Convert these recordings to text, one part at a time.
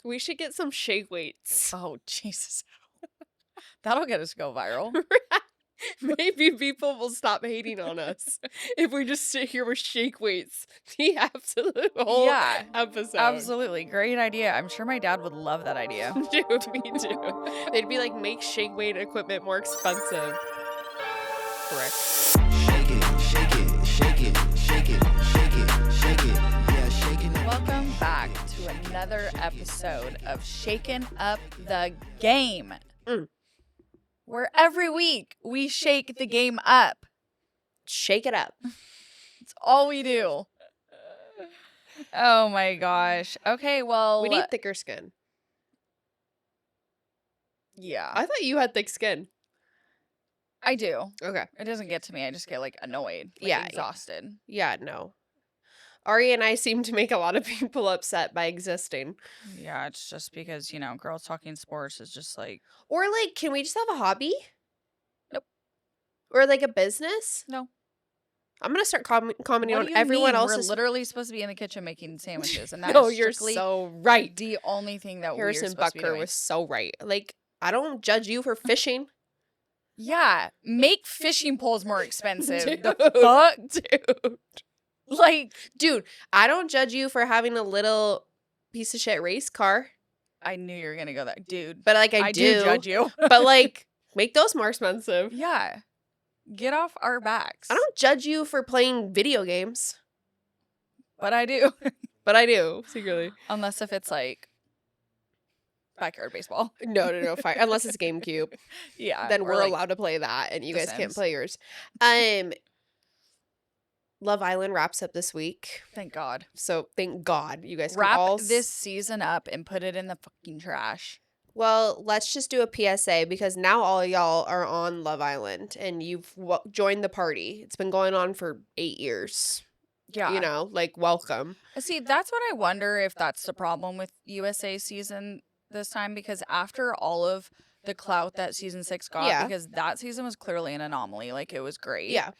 We should get some shake weights. Oh, Jesus. That'll get us to go viral. Maybe people will stop hating on us if we just sit here with shake weights the absolute whole episode. Absolutely. Great idea. I'm sure my dad would love that idea. Dude, me too. They'd be like, make shake weight equipment more expensive. Correct. Shake it, shake it, shake it, shake it, shake it, shake it. Yeah, shaking it. Welcome back to another episode of Shaking Up the Game. Where every week we shake the game up. Shake it up. It's all we do. Oh my gosh. Okay, well. We need thicker skin. Yeah. I thought you had thick skin. I do. Okay. It doesn't get to me. I just get like annoyed. Like, Yeah. exhausted. Yeah, no. Ari and I seem to make a lot of people upset by existing. Yeah, it's just because, you know, girls talking sports is just like. Or like, can we just have a hobby? Nope. Or like a business? No. I'm going to start commenting What on do you everyone mean? else's. We're literally supposed to be in the kitchen making sandwiches. And that's No, you're so right. the only thing that Harrison we're supposed to be Bucker doing. was so right. Like, I don't judge you for fishing. Yeah. Make fishing poles more expensive. Dude. The fuck? Dude. Like, Dude, I don't judge you for having a little piece of shit race car. I knew you were going to go that. Dude. But like, I do judge you. But like, make those more expensive. Yeah. Get off our backs. I don't judge you for playing video games. But I do. But I do, secretly. Unless if it's like backyard baseball. No, fine. Unless it's GameCube. Yeah. Then or, we're like, allowed to play that and you The guys can't Sims. play yours. Love Island wraps up this week. Thank God. So thank God you guys can Wrap all this season up and put it in the fucking trash. Well, let's just do a PSA because now all y'all are on Love Island and you've joined the party. It's been going on for 8 years. Yeah. You know, like, welcome. See, that's what I wonder if that's the problem with USA season this time, because after all of the clout that season 6 got, Yeah. because that season was clearly an anomaly. Like, it was great. Yeah.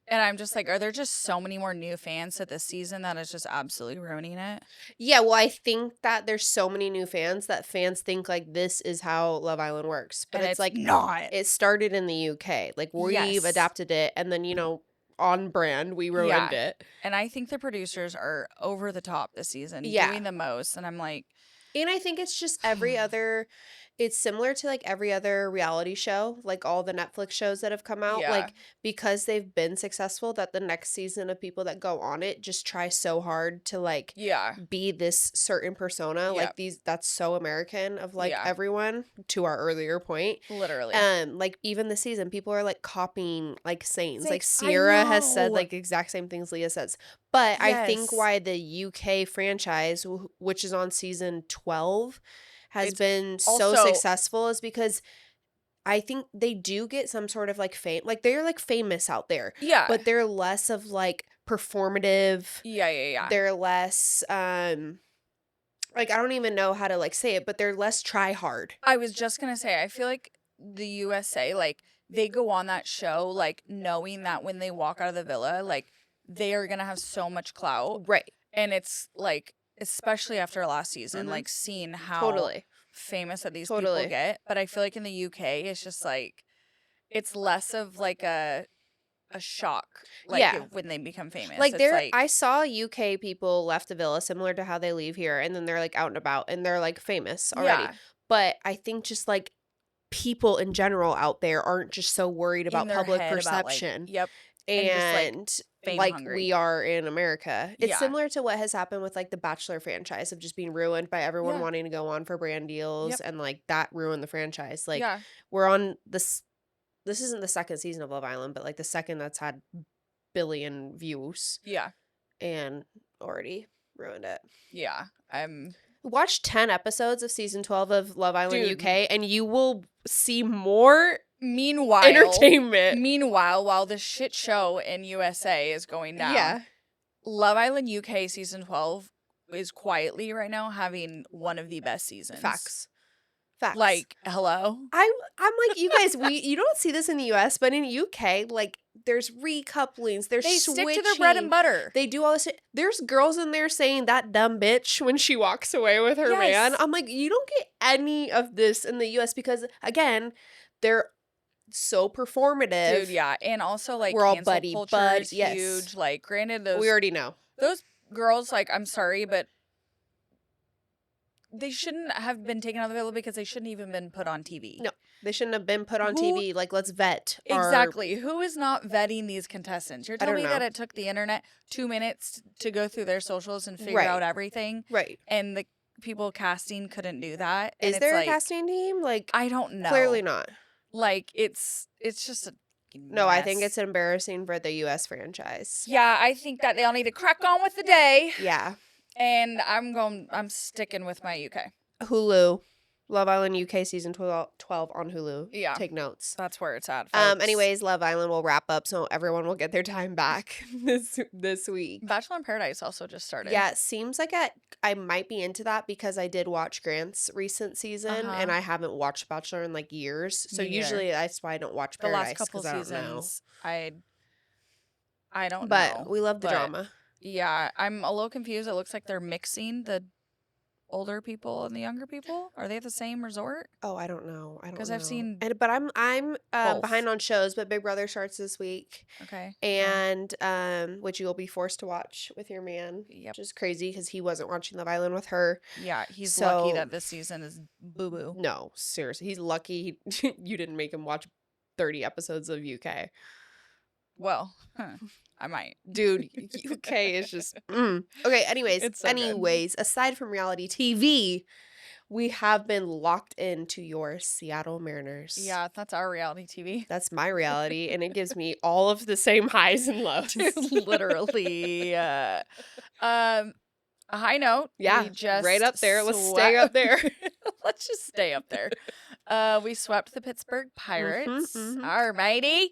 And I'm just like, are there just so many more new fans to this season that is just absolutely ruining it? Yeah, well, I think that there's so many new fans that fans think, like, this is how Love Island works. But And it's like, not. it started in the UK. Like, we've Yes. adapted it. And then, you know, on brand, we ruined it. And I think the producers are over the top this season, Yeah. doing the most. And I'm like, And I think it's just every other, it's similar to like every other reality show, like all the Netflix shows that have come out, Yeah. like because they've been successful, that the next season of people that go on it just try so hard to like yeah. be this certain persona, Yep. like that's so American of like Yeah. everyone, to our earlier point. Literally. Like even this season, people are like copying like Saints. Like Saints, I Sierra has said know. like exact same things Leah says. But I think Yes. why the UK franchise, which is on season 12, has It's been so also- successful is because I think they do get some sort of like fame. Like they're like famous out there, yeah. but they're less of like performative. Yeah. They're less like I don't even know how to like say it, but they're less try hard. I was just going to say, I feel like the USA, like, they go on that show, like, knowing that when they walk out of the villa, like, they are going to have so much clout. Right. And it's, like, especially after last season, Mhm. like, seeing how Totally. famous that these Totally. people get. But I feel like in the UK, it's just, like, it's less of, like, a shock, like, Yeah. when they become famous. Like it's I saw UK people left the villa similar to how they leave here, and then they're like out and about, and they're like famous already. Yeah. But I think just like people in general out there aren't just so worried about in their public head about, like, perception, yep. and just, fame like hungry. we are in America. It's Yeah. similar to what has happened with like the Bachelor franchise of just being ruined by everyone Yeah. wanting to go on for brand deals, Yep. and like that ruined the franchise. Like yeah. we're on this. This isn't the second season of Love Island, but like the second that's had billion views Yeah. and already ruined it. Yeah. Watch 10 episodes of season 12 of Love Island Dude. UK and you will see more Meanwhile, entertainment. while the shit show in USA is going down, Yeah. Love Island UK season 12 is quietly right now having one of the best seasons. Facts. Like, hello? I'm like, you guys, you don't see this in the US, but in UK, like there's recouplings, there's They switching. stick to their bread and butter. They do all this shit. There's girls in there saying that dumb bitch when she walks away with her Yes. man. I'm like, you don't get any of this in the US because, again, they're so performative. Dude, yeah. And also, like, We're all cancel buddy culture bud, is yes. huge. Like, granted, We already know. those girls, like, I'm sorry, but they shouldn't have been taken out of the villa because they shouldn't even been put on TV. No, they shouldn't have been put on Who- TV. Like, let's vet. Exactly. Who is not vetting these contestants? You're telling me don't that know. it took the internet 2 minutes to go through their socials and figure Right. out everything, Right. and the people casting couldn't do that? And Is it's there like, a casting team? Like, I don't know. clearly not. Like, it's just a No, I think mess. it's embarrassing for the US franchise. Yeah, I think that they all need to crack on with the day. Yeah. And I'm sticking with my UK. Hulu. Love Island UK season 12 on Hulu. Yeah. Take notes. That's where it's at, folks. Anyways, Love Island will wrap up so everyone will get their time back this week. Bachelor in Paradise also just started. Yeah, it seems like I might be into that because I did watch Grant's recent season and I haven't watched Bachelor in like years. So Me neither. usually that's why I don't watch The Paradise last couple 'cause I don't know. seasons, I don't But know. we love the But, drama. Yeah, I'm a little confused. It looks like they're mixing the older people and the younger people. Are they at the same resort? Oh, I don't know. I don't know. 'Cause I've seen but I'm both. behind on shows, but Big Brother starts this week. Okay. And which you'll be forced to watch with your man. Yep. Which is crazy because he wasn't watching Love Island with her. Yeah, he's lucky So- that this season is boo boo. No, seriously. He's lucky you didn't make him watch 30 episodes of UK. Well, I might. Dude, UK is just Okay, It's so good. anyways, aside from reality TV, we have been locked into your Seattle Mariners. Yeah, that's our reality TV. That's my reality, and it gives me all of the same highs and lows. Literally. A high note. Yeah, we just right up there. Let's stay up there. Let's just stay up there. We swept the Pittsburgh Pirates. mhm. Alrighty.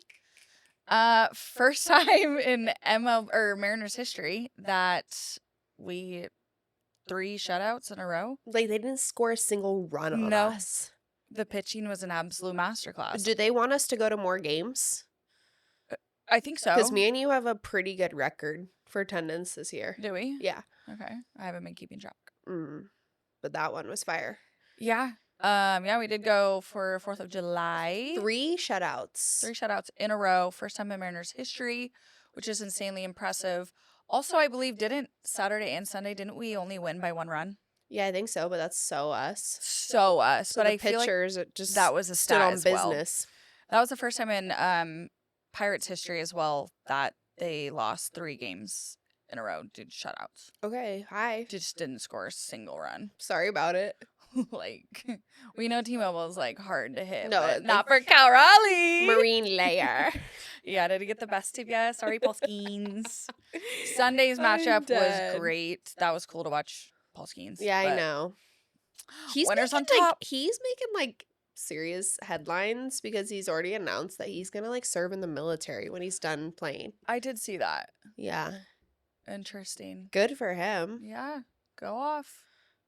First time in Mariners history that we 3 shutouts in a row. Like, they didn't score a single run on No. us. The pitching was an absolute masterclass. Do they want us to go to more games? I think so. Because me and you have a pretty good record for attendance this year. Do we? Yeah. Okay. I haven't been keeping track. But that one was fire. Yeah. Yeah, we did go for 4th of July. 3 shutouts. 3 shutouts in a row. First time in Mariners history, which is insanely impressive. Also, I believe, didn't Saturday and Sunday, didn't we only win by 1 run? Yeah, I think so, but that's so us. So us. So but the I feel like pitchers it just that was a stood stat on as well. business. That was the first time in Pirates history as well that they lost 3 games in a row due to shutouts. Okay, hi. Just didn't score a single run. Sorry about it. Like, we know T-Mobile is like hard to hit, No, but it's not for Cal Raleigh. Marine layer. Yeah, did he get the best of ya? Sorry, Polskins. Sunday's matchup was great. That was cool to watch Polskins. Yeah, I but know. He's winners on making, top. He's making like serious headlines because he's already announced that he's gonna like serve in the military when he's done playing. I did see that. Yeah, Interesting. good for him. Yeah, go off.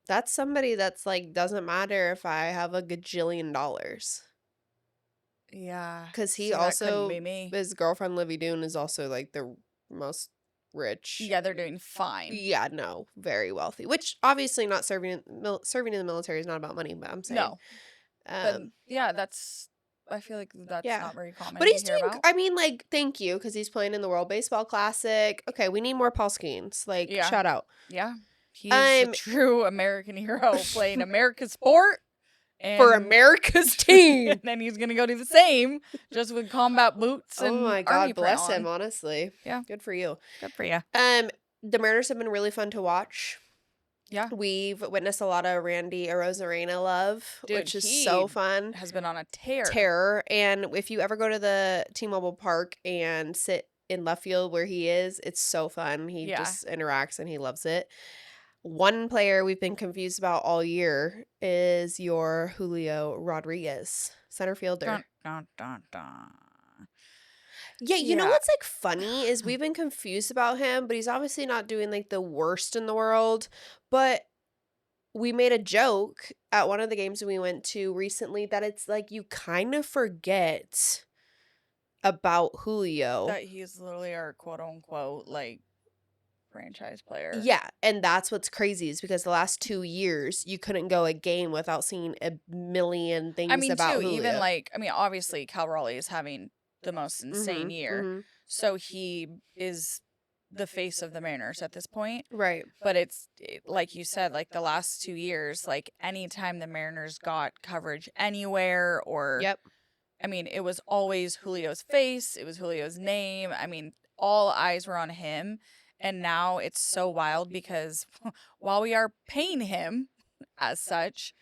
That's somebody that's like doesn't matter if I have a gajillion dollars Yeah. because he So that couldn't also be me. his girlfriend Livy Doon is also like the most rich. Yeah, they're doing fine. Yeah, no, very wealthy. Which obviously not serving in the military is not about money, but I'm saying No, but Um, yeah, I feel like that's yeah. not very common. but to he's hear doing. about. I mean, like, thank you because he's playing in the World Baseball Classic. Okay, we need more Paul Skeens. Like, Yeah. shout out. Yeah, he's a I'm- true American hero playing America's sport and For America's team. and then he's gonna go do the same, just with combat boots. Oh And my army God, bless print him. on. Honestly, Yeah. good for you. Good for you. The Mariners have been really fun to watch. Yeah. We've witnessed a lot of Randy Arozarena love, Dude, which is he so fun. Has been on a tear. Terror. And if you ever go to the T-Mobile Park and sit in left field where he is, it's so fun. He Yeah. just interacts and he loves it. One player we've been confused about all year is your Julio Rodriguez, center fielder. Dun, dun, dun, dun. Yeah, you know Yeah. what's like funny is we've been confused about him, but he's obviously not doing like the worst in the world. But we made a joke at one of the games we went to recently that it's like you kind of forget about Julio. That he's literally our quote unquote like franchise player. Yeah, and that's what's crazy is because the last 2 years you couldn't go a game without seeing a million things I mean, about too, Julio. even like, I mean, obviously Cal Raleigh is having the most insane year. So he is the face of the Mariners at this point. Right. But like you said, like the last 2 years, like anytime the Mariners got coverage anywhere or, Yep. I mean, it was always Julio's face. It was Julio's name. I mean, all eyes were on him. And now it's so wild because while we are paying him as such,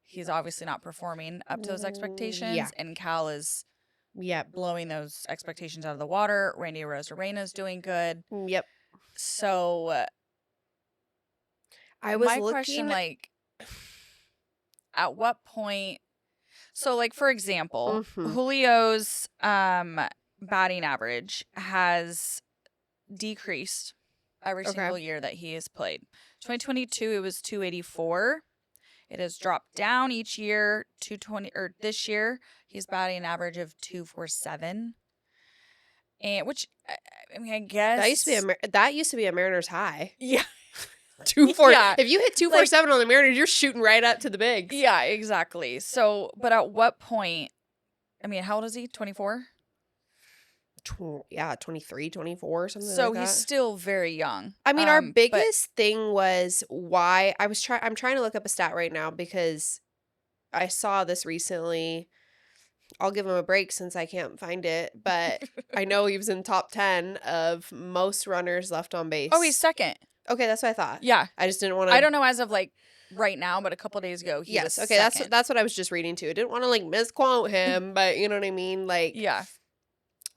he's obviously not performing up to those expectations. Yeah. And Cal is Yep. blowing those expectations out of the water. Randy Arozarena is doing good. Yep. So I was my looking question, like, at what point? So, like, for example, Julio's batting average has decreased every single year that he has played. 2022, it was 284. It has dropped down each year. 220, or this year, he's batting an average of 247. And which, I mean, I guess that used to be a Mariners high. Yeah. 2-4. Yeah. If you hit 247 on the Mariners, you're shooting right up to the bigs. Yeah, exactly. So, but at what point? I mean, how old is he? 24. 23, 24, something like that. So he's still very young. I mean, our biggest thing was why I'm trying to look up a stat right now because I saw this recently. I'll give him a break since I can't find it, but I know he was in top 10 of most runners left on base. Oh, he's second. Okay, that's what I thought. Yeah. I just didn't want to. I don't know as of like right now, but a couple days ago he was okay, second. that's what I was just reading too. I didn't want to like misquote him, but you know what I mean? Like, yeah.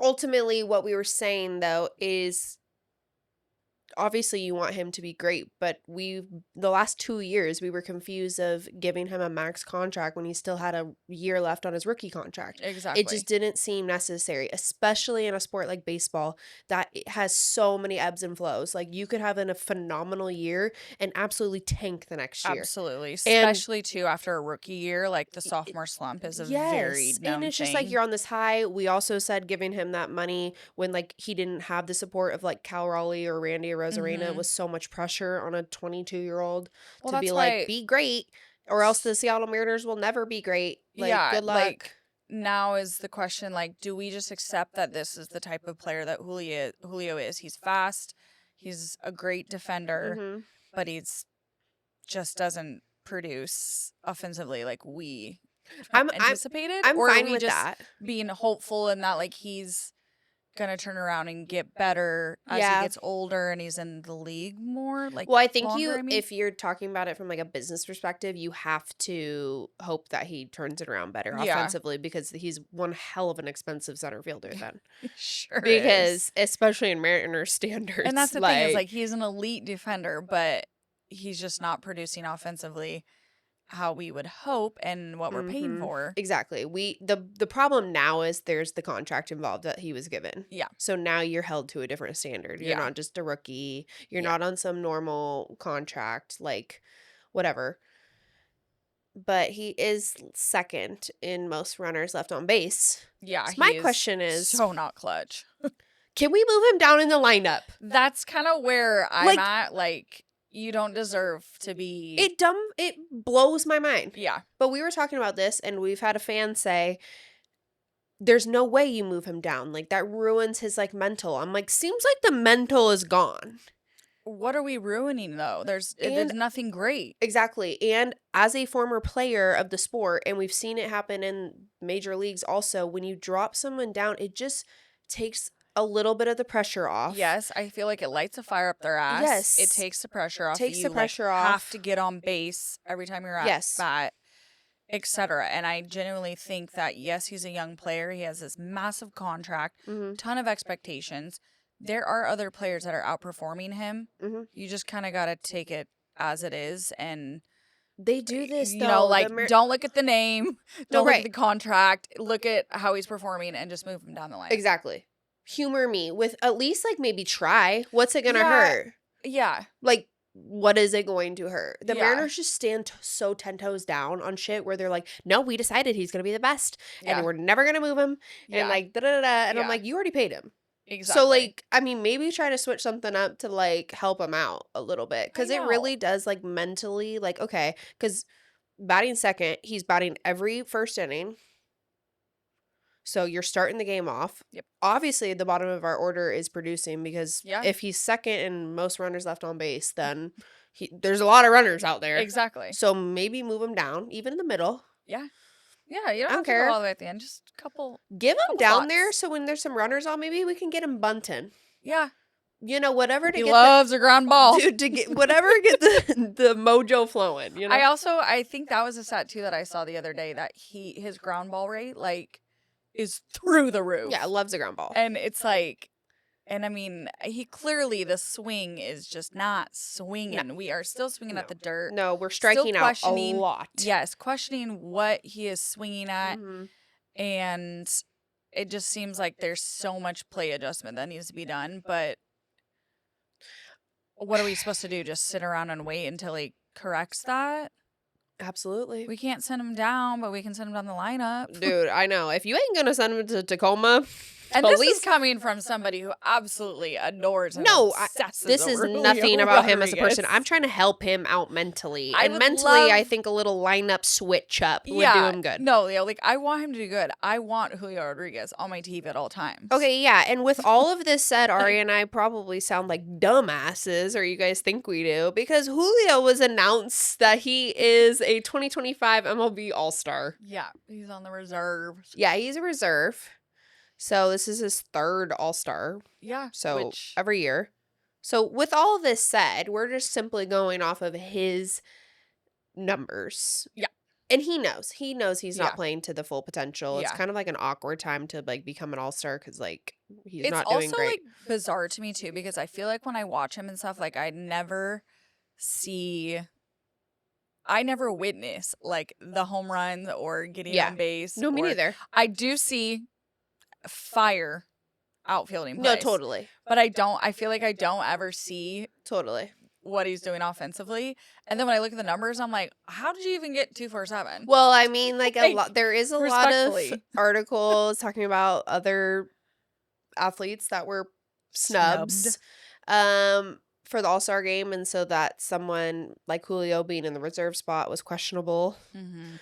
Ultimately, what we were saying, though, is obviously you want him to be great, but the last 2 years, we were confused of giving him a max contract when he still had a year left on his rookie contract. Exactly. It just didn't seem necessary, especially in a sport like baseball that it has so many ebbs and flows. Like, you could have a phenomenal year and absolutely tank the next year. Absolutely. Especially, too, after a rookie year, like the sophomore slump is a very known and it's just thing. like you're on this high. We also said giving him that money when like he didn't have the support of like Cal Raleigh or Randy Arozarena was so much pressure on a 22-year-old to be like, be great, or else the Seattle Mariners will never be great. Like, good luck. Like, now is the question, like, do we just accept that this is the type of player that Julio is? He's fast. He's a great defender, but he's just doesn't produce offensively like we anticipated. I'm or fine are we with just that. being hopeful and that like he's gonna turn around and get better as he gets older and he's in the league more? Like, well, I think longer, if you're talking about it from like a business perspective, you have to hope that he turns it around better offensively because he's one hell of an expensive center fielder then. Sure Because especially in Mariners standards. And that's the thing is like he's an elite defender, but he's just not producing offensively how we would hope and what we're paying for. Exactly. The problem now is there's the contract involved that he was given. Yeah. So now you're held to a different standard. You're not just a rookie. You're not on some normal contract, like whatever. But he is second in most runners left on base. Yeah. So my question is, so not clutch. Can we move him down in the lineup? That's kind of where I'm at. Like, you don't deserve to be. It blows my mind. Yeah. But we were talking about this and we've had a fan say, there's no way you move him down. Like, that ruins his like mental. I'm like, seems like the mental is gone. What are we ruining though? There's nothing great. Exactly. And as a former player of the sport, and we've seen it happen in major leagues also, when you drop someone down, it just takes a little bit of the pressure off. Yes, I feel like it lights a fire up their ass. Yes. It takes the pressure off. Takes you, the pressure like, off. have to get on base every time you're at bat, etc. And I genuinely think that, yes, he's a young player. He has this massive contract, ton of expectations. There are other players that are outperforming him. You just kind of got to take it as it is. And they do this, you know, like, don't look at the name. Don't look at the contract. Look at how he's performing and just move him down the line. Exactly. Humor me with at least like maybe try. What's it gonna hurt? Yeah. Like, what is it going to hurt? The Yeah. Mariners just stand so 10 toes down on shit where they're like, no, we decided he's going to be the best Yeah. and we're never going to move him. Yeah. And like, da-da-da-da. And I'm Yeah. like, you already paid him. Exactly. So like, I mean, maybe try to switch something up to like help him out a little bit. Cause it really does like mentally like, okay. Cause batting second, he's batting every first inning. So you're starting the game off. Yep. Obviously, the bottom of our order is producing because if he's second and most runners left on base, then there's a lot of runners out there. Exactly. So maybe move him down, even in the middle. Yeah. Yeah, you don't I have don't to go care. all the way at the end. Just a couple. Give him couple down spots. there so when there's some runners on, maybe we can get him bunting. Yeah. You know, whatever to He get loves a ground ball. dude, to get whatever to get the mojo flowing, you know. I think that was a stat too that I saw the other day that his ground ball rate like is through the roof. Yeah, loves a ground ball. And it's like, and I mean, he clearly the swing is just not swinging. No. We are still swinging at the dirt. No, we're striking out a lot. Yes, questioning what he is swinging at, Mhm. and it just seems like there's so much play adjustment that needs to be done. But what are we supposed to do? Just sit around and wait until he corrects that? Absolutely. We can't send him down, but we can send him down the lineup. Dude, I know. If you ain't gonna send him to Tacoma, And this is coming from somebody who absolutely adores him. No, obsesses this is over Julio nothing about him as a person. Rodriguez. I'm trying to help him out mentally. I And would mentally, love- I think a little lineup switch up would do him good. No, Leo, like I want him to do good. I want Julio Rodriguez on my TV at all times. Okay, yeah. And with all of this said, Ari and I probably sound like dumbasses, or you guys think we do, because Julio was announced that he is a 2025 MLB All-Star. Yeah, he's on the reserve. Yeah, he's a reserve. So this is his third All-Star. Yeah. So every year. So with all of this said, we're just simply going off of his numbers. Yeah. And he knows he's not Yeah. playing to the full potential. It's Yeah. kind of like an awkward time to like become an all-star because like he's it's not also doing great. like bizarre to me too because I feel like when I watch him and stuff, like I never witness like the home runs or getting Yeah. on base. No, me or- neither. I do see fire outfielding No, plays. totally. But I feel like I don't ever see Totally. what he's doing offensively. And then when I look at the numbers, I'm like, how did you even get 247? Well, I mean, like Like, there is a lot of respectfully. articles talking about other athletes that were snubs for the All-Star game, and so that someone like Julio being in the reserve spot was questionable. Mm-hmm.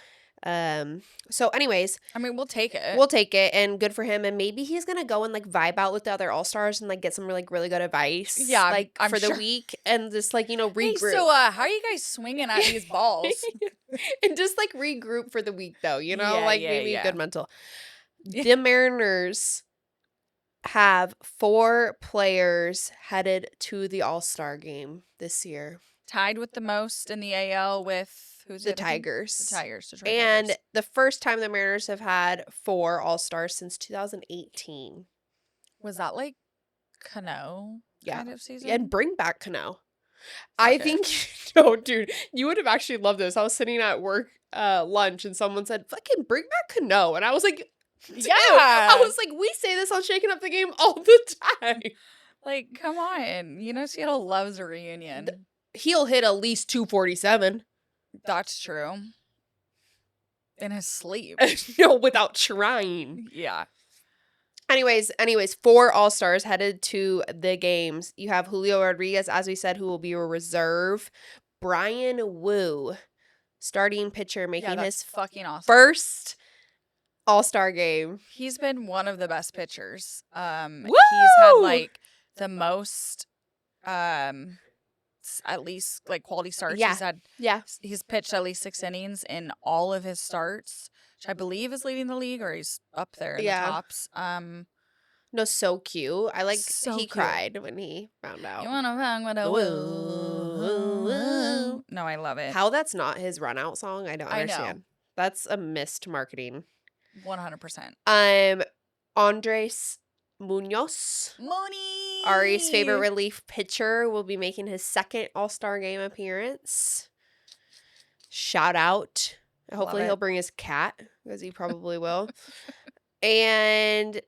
So anyways, I mean, we'll take it. we'll take it, and good for him, and maybe he's gonna go and like vibe out with the other All-Stars and like get some really good advice. Yeah, like I'm for the sure. week, and just like, you know, Hey, regroup. so how are you guys swinging at these balls? And just like regroup for the week though, you know, Yeah, like yeah, maybe yeah. good mental. Yeah. The Mariners have 4 players headed to the All-Star game this year. Tied with the most in the AL with who's The other team? Tigers. The Tigers. Detroit And Tigers. the first time the Mariners have had 4 All-Stars since 2018. Was that like Cano kind of season? And bring back Cano. I Fuck think, no, dude, you would have actually loved this. I was sitting at work lunch and someone said, fucking bring back Cano. And I was like, dude. Yeah. I was like, we say this on Shaking Up the Game all the time. Like, come on. You know, Seattle loves a reunion. He'll hit at least 247. That's true. In his sleep. No, without trying. Yeah. Anyways, 4 All-Stars headed to the games. You have Julio Rodriguez, as we said, who will be a reserve. Brian Wu, starting pitcher, making Yeah, his that's fucking awesome. first All-Star game. He's been one of the best pitchers. He's had Woo! like the most at least like quality starts. Yeah. He's pitched at least 6 innings in all of his starts, which I believe is leading the league, or he's up there in Yeah. the tops. No, so cute. I like So he cute. cried when he found out. You wanna hang with a woo. No, I love it. How that's not his run out song, I don't I know. understand. That's a missed marketing. 100%. Andres Munoz, Money. Ari's favorite relief pitcher, will be making his second All-Star game appearance. Shout out. Hopefully it. he'll bring his cat, because he probably will. And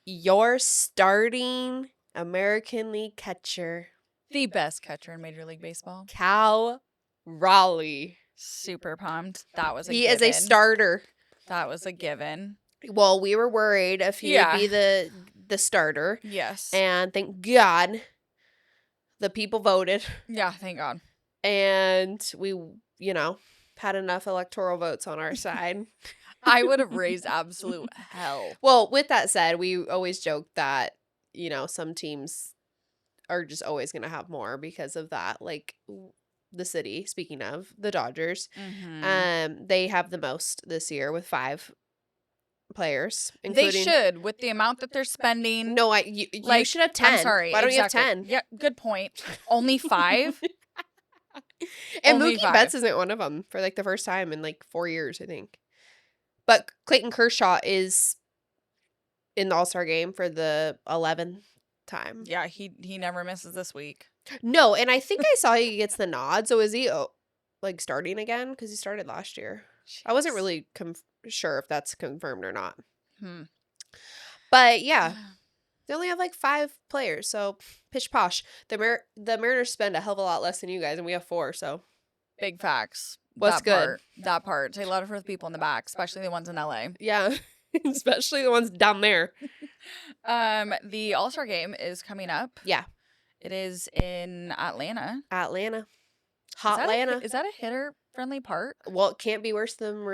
your starting American League catcher, The best catcher in Major League Baseball. Cal Raleigh. Super pumped. That was a He given. is a starter. That was a given. Well, we were worried if he would be the starter. Yes. And thank God the people voted. Yeah, thank God. And we, had enough electoral votes on our side. I would have raised absolute hell. Well, with that said, we always joke that, some teams are just always going to have more because of that. Like the city, speaking of the Dodgers, they have the most this year with 5 players, including. They should, with the amount that they're spending. No, you should have 10. I'm sorry. Why don't exactly. you have 10? Yeah, good point. Only 5? And Only Mookie 5. Betts isn't one of them for like the first time in like 4 years, I think. But Clayton Kershaw is in the All-Star game for the 11th time. Yeah, he never misses this week. No, and I think I saw he gets the nod. So is he starting again? Because he started last year. Jeez. I wasn't really sure if that's confirmed or not. But yeah, they only have like 5 players. So pish posh. The Mariners spend a hell of a lot less than you guys, and we have 4. So big facts. What's good? That part. Take a lot for the people in the back, especially the ones in LA. Yeah, especially the ones down there. The All-Star game is coming up. Yeah. It is in Atlanta. Hotlanta. Is that a hitter-friendly park? Well, it can't be worse than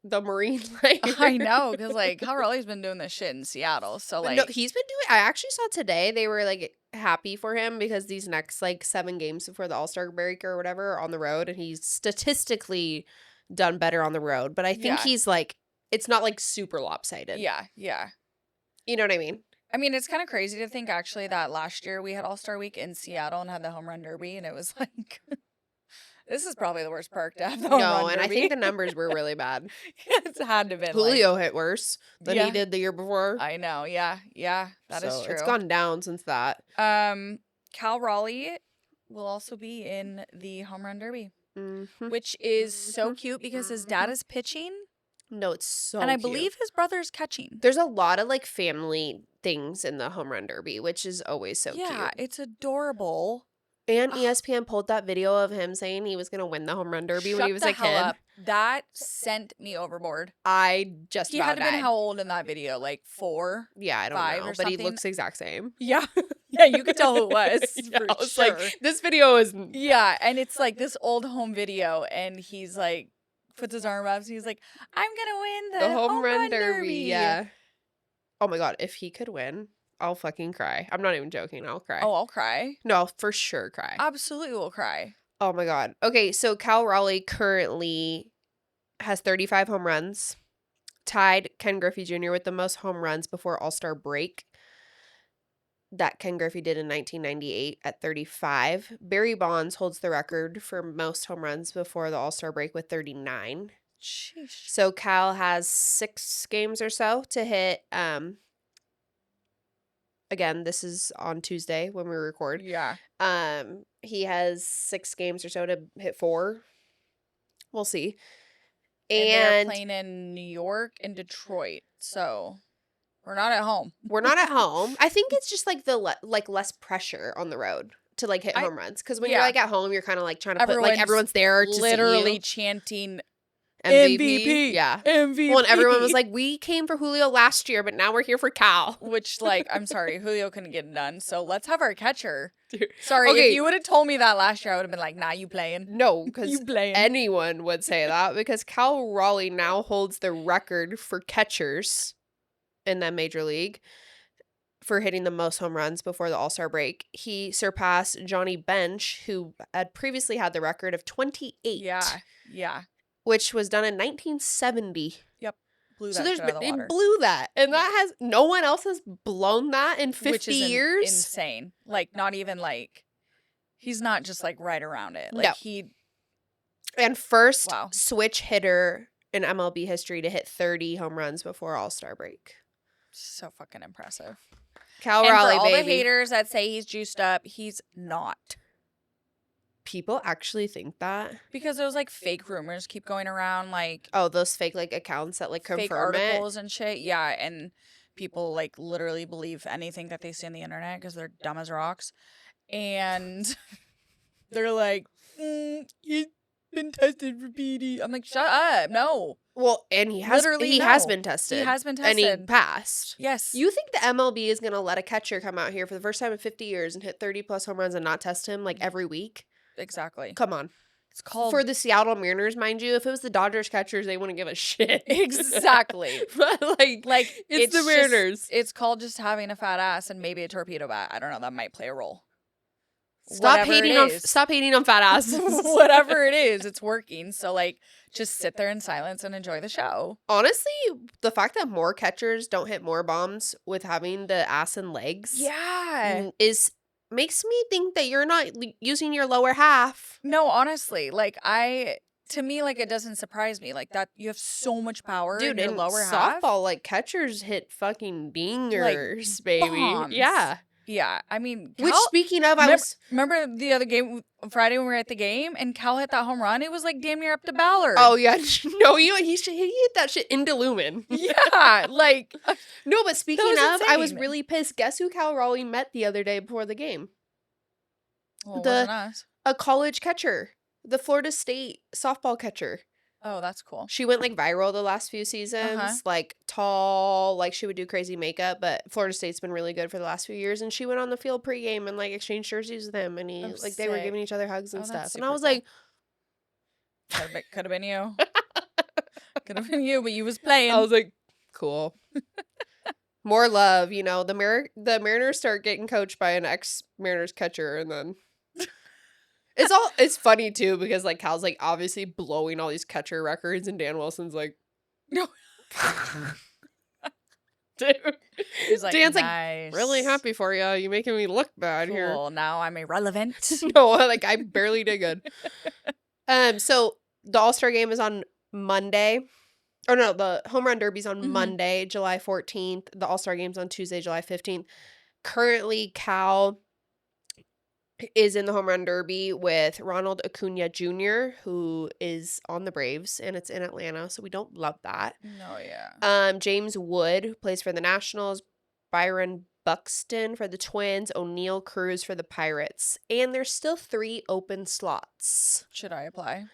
the Marine Line. I know, because Cal Raleigh's been doing this shit in Seattle. So no, he's been doing. I actually saw today they were happy for him because these next 7 games before the All-Star break or whatever are on the road, and he's statistically done better on the road. But I think he's it's not super lopsided. Yeah. You know what I mean? I mean, it's kind of crazy to think actually that last year we had All-Star Week in Seattle and had the home run derby, and it was this is probably the worst park to have the home run derby. I think the numbers were really bad. It's had to have been. Julio hit worse than he did the year before. I know. Yeah. That is true. It's gone down since that. Cal Raleigh will also be in the home run derby, which is so cute because his dad is pitching. No, it's so and I cute. believe his brother's catching. There's a lot of family things in the home run derby, which is always so cute. Yeah, it's adorable. And ESPN pulled that video of him saying he was going to win the home run derby when he was a kid. Up. That sent me overboard. I just He about had to died. been how old in that video? 4? Yeah, I don't 5 know, or but he something? looks the exact same. Yeah. Yeah, you could tell who it was. Yeah, for I was sure. this video is... Yeah, and it's this old home video, and he's puts his arm up, and he's like, I'm going to win the home run derby. Yeah. Oh my God, if he could win, I'll fucking cry. I'm not even joking. I'll cry. Oh, I'll cry. No, I'll for sure cry. Absolutely will cry. Oh my God. Okay, so Cal Raleigh currently has 35 home runs, tied Ken Griffey Jr. with the most home runs before All-Star break. That Ken Griffey did in 1998 at 35. Barry Bonds holds the record for most home runs before the All-Star break with 39. Sheesh. So Cal has 6 games or so to hit. Again, this is on Tuesday when we record. Yeah. He has 6 games or so to hit 4. We'll see. And they're And playing in New York and Detroit, so we're not at home. we're not at home. I think it's just the less pressure on the road to hit home runs, because when you're at home, you're kind of trying to put everyone's there to literally see you. chanting MVP. Yeah. MVP. Well, and everyone was like, we came for Julio last year, but now we're here for Cal. Which, I'm sorry, Julio couldn't get it done, so let's have our catcher. Dude. Sorry, Okay. if you would have told me that last year, I would have been like, nah, you playing. No, because You playing. anyone would say that, because Cal Raleigh now holds the record for catchers in the major league for hitting the most home runs before the All-Star break. He surpassed Johnny Bench, who had previously had the record of 28. Yeah. Which was done in 1970. Blew that So shit out of the water. it blew that. And that has no one else has blown that in 50 Which is years. insane. Not even he's not just right around it. No. He And first Wow. switch hitter in MLB history to hit 30 home runs before All-Star break. so fucking impressive. Cal And Raleigh, for all baby. the haters that say he's juiced up, he's not. People actually think that? Because those fake rumors keep going around, Oh, those fake accounts that fake confirm it. articles and shit. Yeah, and people literally believe anything that they see on the internet because they're dumb as rocks. and they're like, he's been tested for PD. I'm like, shut up. No. Well, and he has been tested. He has been And he tested. passed. Yes. You think the MLB is going to let a catcher come out here for the first time in 50 years and hit 30-plus home runs and not test him like every week? Exactly. Come on. It's called For the Seattle Mariners, mind you. If it was the Dodgers catchers, they wouldn't give a shit. Exactly. But like it's the Mariners. It's called just having a fat ass and maybe a torpedo bat. I don't know. That might play a role. Stop hating on fat asses. Whatever it is, it's working. So like, just sit there in silence and enjoy the show. Honestly, the fact that more catchers don't hit more bombs with having the ass and legs, makes me think that you're not using your lower half. No, honestly, like to me, like it doesn't surprise me, like that you have so much power in your lower half. Softball, like catchers hit fucking dingers, like, baby. Bombs. Yeah, I mean, Cal, which speaking of, remember the other game Friday when we were at the game and Cal hit that home run. It was like damn near up to Ballard. Oh yeah, no, he hit that shit into Lumen. Yeah, like no, but speaking of, insane. I was really pissed. Guess who Cal Raleigh met the other day before the game? Well, it wasn't us. A college catcher, the Florida State softball catcher. Oh, that's cool. She went like viral the last few seasons, like tall, like she would do crazy makeup, but Florida State's been really good for the last few years. And she went on the field pregame and like exchanged jerseys with him, and they were giving each other hugs and stuff. And I was cool. Like, could have been you. Could have been you, but you was playing. I was like, cool. More love, you know. The Mariners start getting coached by an ex-Mariners catcher, and then it's funny too because like Cal's like obviously blowing all these catcher records, and Dan Wilson's like, no. Dude, he's like, Dan's nice. Like really happy for you. You're making me look bad cool. here. Now I'm irrelevant. No, like I barely did good. So the All-Star game is on Monday. Oh no, the Home Run Derby's on Monday, July 14th. The All-Star game's on Tuesday, July 15th. Currently, Cal is in the Home Run Derby with Ronald Acuna Jr., who is on the Braves, and it's in Atlanta, so we don't love that. No, yeah. James Wood, who plays for the Nationals, Byron Buxton for the Twins, O'Neal Cruz for the Pirates, and there's still 3 open slots. Should I apply?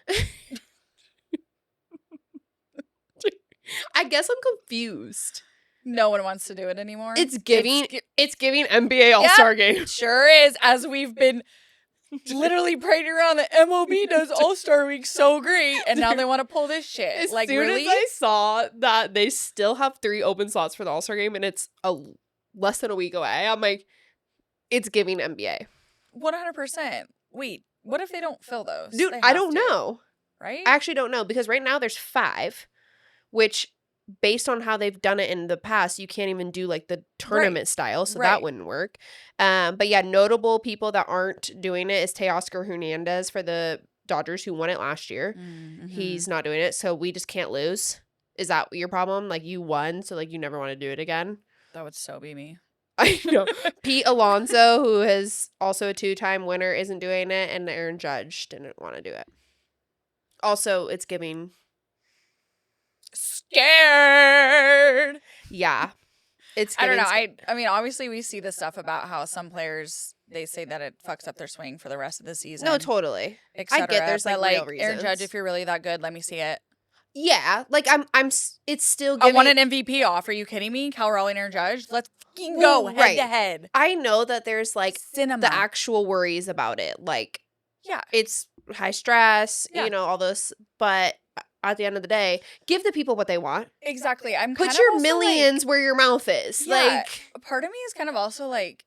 I guess I'm confused. No one wants to do it anymore. It's giving NBA All-Star game. Sure is, as we've been literally prating around that MLB does All-Star Week so great, and now they want to pull this shit. As like, soon really? as I saw that they still have 3 open slots for the All-Star game, and it's less than a week away, I'm like, it's giving NBA. 100%. Wait, what if they don't fill those? Dude, I don't know. Right? I actually don't know, because right now there's 5, which based on how they've done it in the past, you can't even do like the tournament style, so that wouldn't work. But yeah, notable people that aren't doing it is Teoscar Hernandez for the Dodgers, who won it last year. Mm-hmm. He's not doing it, so we just can't lose. Is that your problem? Like, you won, so like you never want to do it again? That would so be me. I know. Pete Alonso, who is also a 2-time winner, isn't doing it, and Aaron Judge didn't want to do it. Also, it's giving scared. Yeah. I don't know. I mean, obviously we see the stuff about how some players, they say that it fucks up their swing for the rest of the season. No, totally. I get there's like real reasons. Aaron Judge, if you're really that good, let me see it. Yeah, like it's still giving. I want an MVP off. Are you kidding me? Cal Raleigh and Aaron Judge? Let's fucking go head to head. I know that there's like Cinema. The actual worries about it. Like, yeah, it's high stress, you know, all this, but at the end of the day, give the people what they want. Exactly. Put your millions where your mouth is. Yeah, like, a part of me is kind of also like,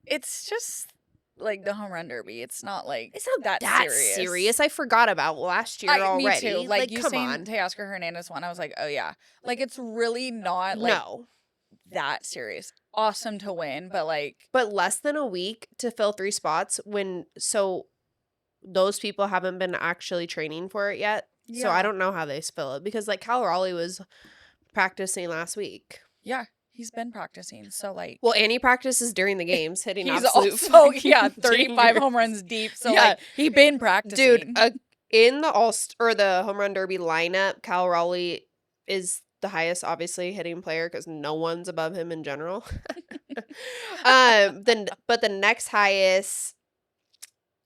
it's just like the Home Run Derby. It's not that serious. I forgot about last year already. Me too. Like you come saying on. Teoscar Hernandez won, I was like, oh yeah. Like, it's really not that serious. Awesome to win, but less than a week to fill 3 spots those people haven't been actually training for it yet. Yeah. So I don't know how they fill it, because like Cal Raleigh was practicing last week. Yeah, he's been practicing. So like, well, and he practices during the games, hitting he's absolute also 35 home runs deep. So like, he been practicing. Dude, in the the Home Run Derby lineup, Cal Raleigh is the highest, obviously, hitting player, because no one's above him in general. But the next highest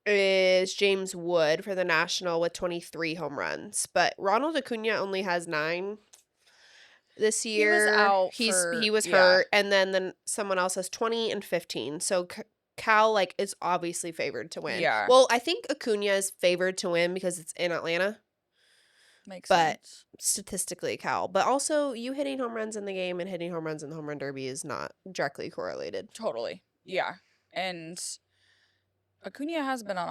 is James Wood for the National with 23 home runs. But Ronald Acuna only has 9 this He was year. out He was yeah. hurt, and then someone else has 20 and 15. So Cal like is obviously favored to win. Yeah. Well, I think Acuna is favored to win because it's in Atlanta. Makes But sense. statistically, Cal. But also, you hitting home runs in the game and hitting home runs in the home run derby is not directly correlated. Totally. Yeah. And Acuna has been on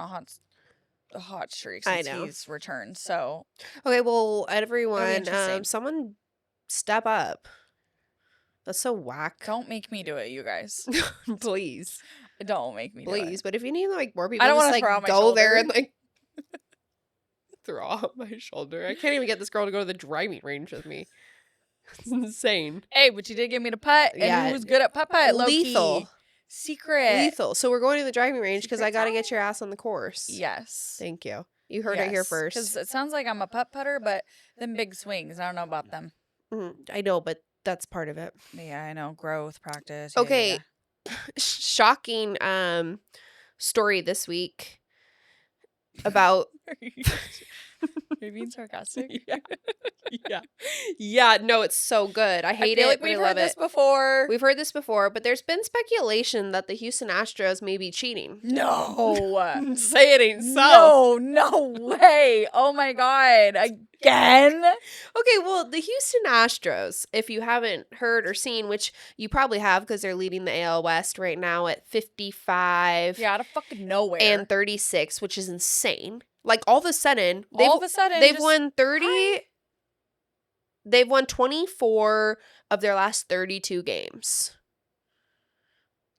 a hot streak I since know. he's returned. So Okay, well, everyone, interesting. someone step up. That's so whack. don't make me do it, you guys. Please. Don't make me do Please. it. But if you need like more people, I don't just want to like throw out my go there shoulder. and like throw out my shoulder. I can't even get this girl to go to the driving range with me. It's insane. Hey, but you did get me to putt, and Yeah. who was good at putt? Lethal. Secret. Lethal. So we're going to the driving range because Secret I got to get talent? your ass on the course. Yes. Thank you. You heard it here first. Because it sounds like I'm a putter, but them big swings, I don't know about them. I know, but that's part of it. Yeah, I know. Growth, practice. Okay. Yeah. Shocking story this week about Are you being sarcastic? yeah, no, it's so good. I hate feel it, like but we've I love heard this it. before. We've heard this before, but there's been speculation that the Houston Astros may be cheating. No. Say it ain't so. No way. Oh my God. Again? Okay, well, the Houston Astros, if you haven't heard or seen, which you probably have because they're leading the AL West right now at 55 Yeah, out of fucking nowhere. and 36, which is insane. Like all of a sudden, they've won 30. They've won 24 of their last 32 games.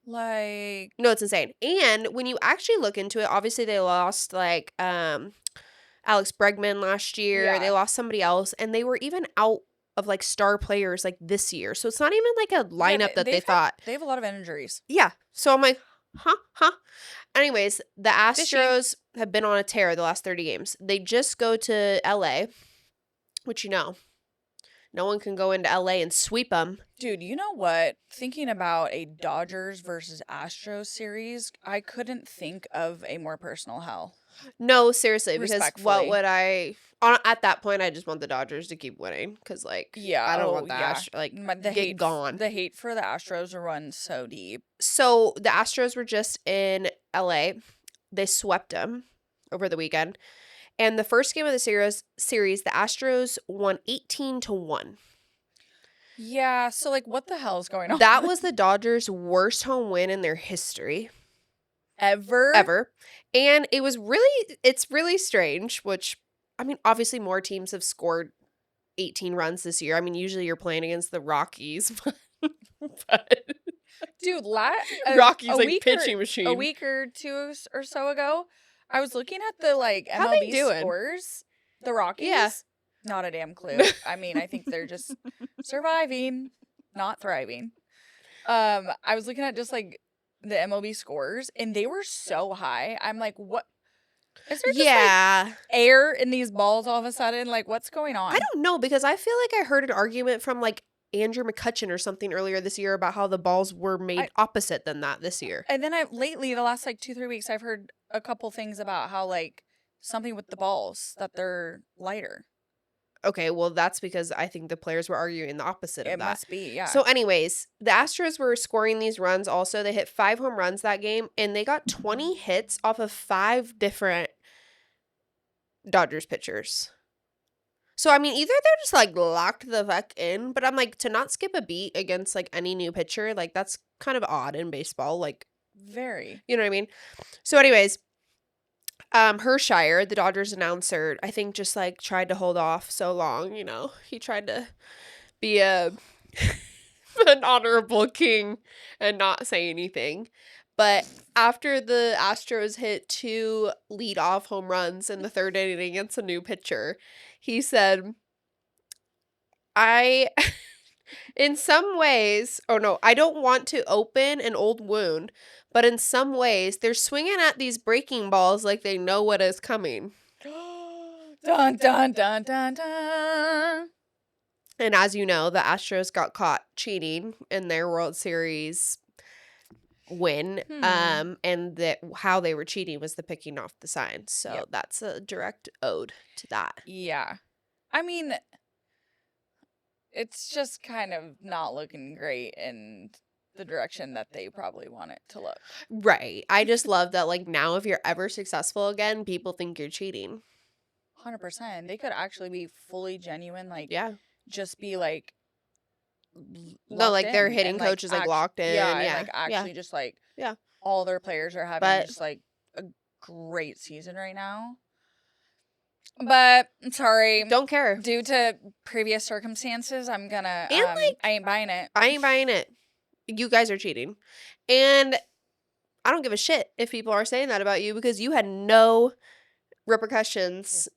Like, No, it's insane. And when you actually look into it, obviously they lost like Alex Bregman last year. Yeah. They lost somebody else, and they were even out of like star players like this year. So it's not even like a lineup that they thought. They have a lot of injuries. Yeah. So I'm like, huh. Anyways, the Astros have been on a tear the last 30 games. They just go to LA, which no one can go into LA and sweep them. Dude, you know what? Thinking about a Dodgers versus Astros series, I couldn't think of a more personal hell. No, seriously, because what Respectfully. would at that point, I just want the Dodgers to keep winning because, like, I don't want the Astros, get gone. The hate for the Astros will run so deep. So the Astros were just in LA. They swept them over the weekend. And the first game of the series, the Astros won 18-1. Yeah, so, like, what the hell is going on? That was the Dodgers' worst home win in their history. Ever. And it's really strange, which, I mean, obviously more teams have scored 18 runs this year. I mean, usually you're playing against the Rockies, but Dude, Rockies like pitching machine. A week or two or so ago, I was looking at the like How they MLB doing? scores. The Rockies, Yeah. Not a damn clue. I mean, I think they're just surviving, not thriving. I was looking at just like the MLB scores, and they were so high. I'm like, what? Is there just like air in these balls all of a sudden? Like, what's going on? I don't know, because I feel like I heard an argument from like Andrew McCutcheon or something earlier this year about how the balls were made opposite than that this year. And then lately, the last like 2-3 weeks, I've heard a couple things about how like something with the balls that they're lighter. Okay, well, that's because I think the players were arguing the opposite of It that. must be, yeah. So anyways, the Astros were scoring these runs also. They hit 5 home runs that game, and they got 20 hits off of 5 different Dodgers pitchers. So, I mean, either they're just, like, locked the fuck in, but I'm like, to not skip a beat against, like, any new pitcher, like, that's kind of odd in baseball. Like, very. You know what I mean? So anyways, Hershire, the Dodgers announcer, I think just like tried to hold off so long, you know. He tried to be an honorable king and not say anything. But after the Astros hit 2 leadoff home runs in the 3rd inning against a new pitcher, he said, in some ways, I don't want to open an old wound, but in some ways, they're swinging at these breaking balls like they know what is coming. Dun, dun, dun, dun, dun. And as you know, the Astros got caught cheating in their World Series win. And that how they were cheating was the picking off the signs. So that's a direct ode to that. Yeah. I mean, it's just kind of not looking great in the direction that they probably want it to look. Right. I just love that, like, now if you're ever successful again, people think you're cheating. 100%. They could actually be fully genuine, like, Yeah. just be like, No, like their in hitting and, coach is like locked in. Yeah, Yeah. and like actually just like Yeah. all their players are having But- just like a great season right now. But I'm sorry. Don't care. Due to previous circumstances, I'm gonna And, like, I ain't buying it. I ain't buying it. You guys are cheating. And I don't give a shit if people are saying that about you because you had no repercussions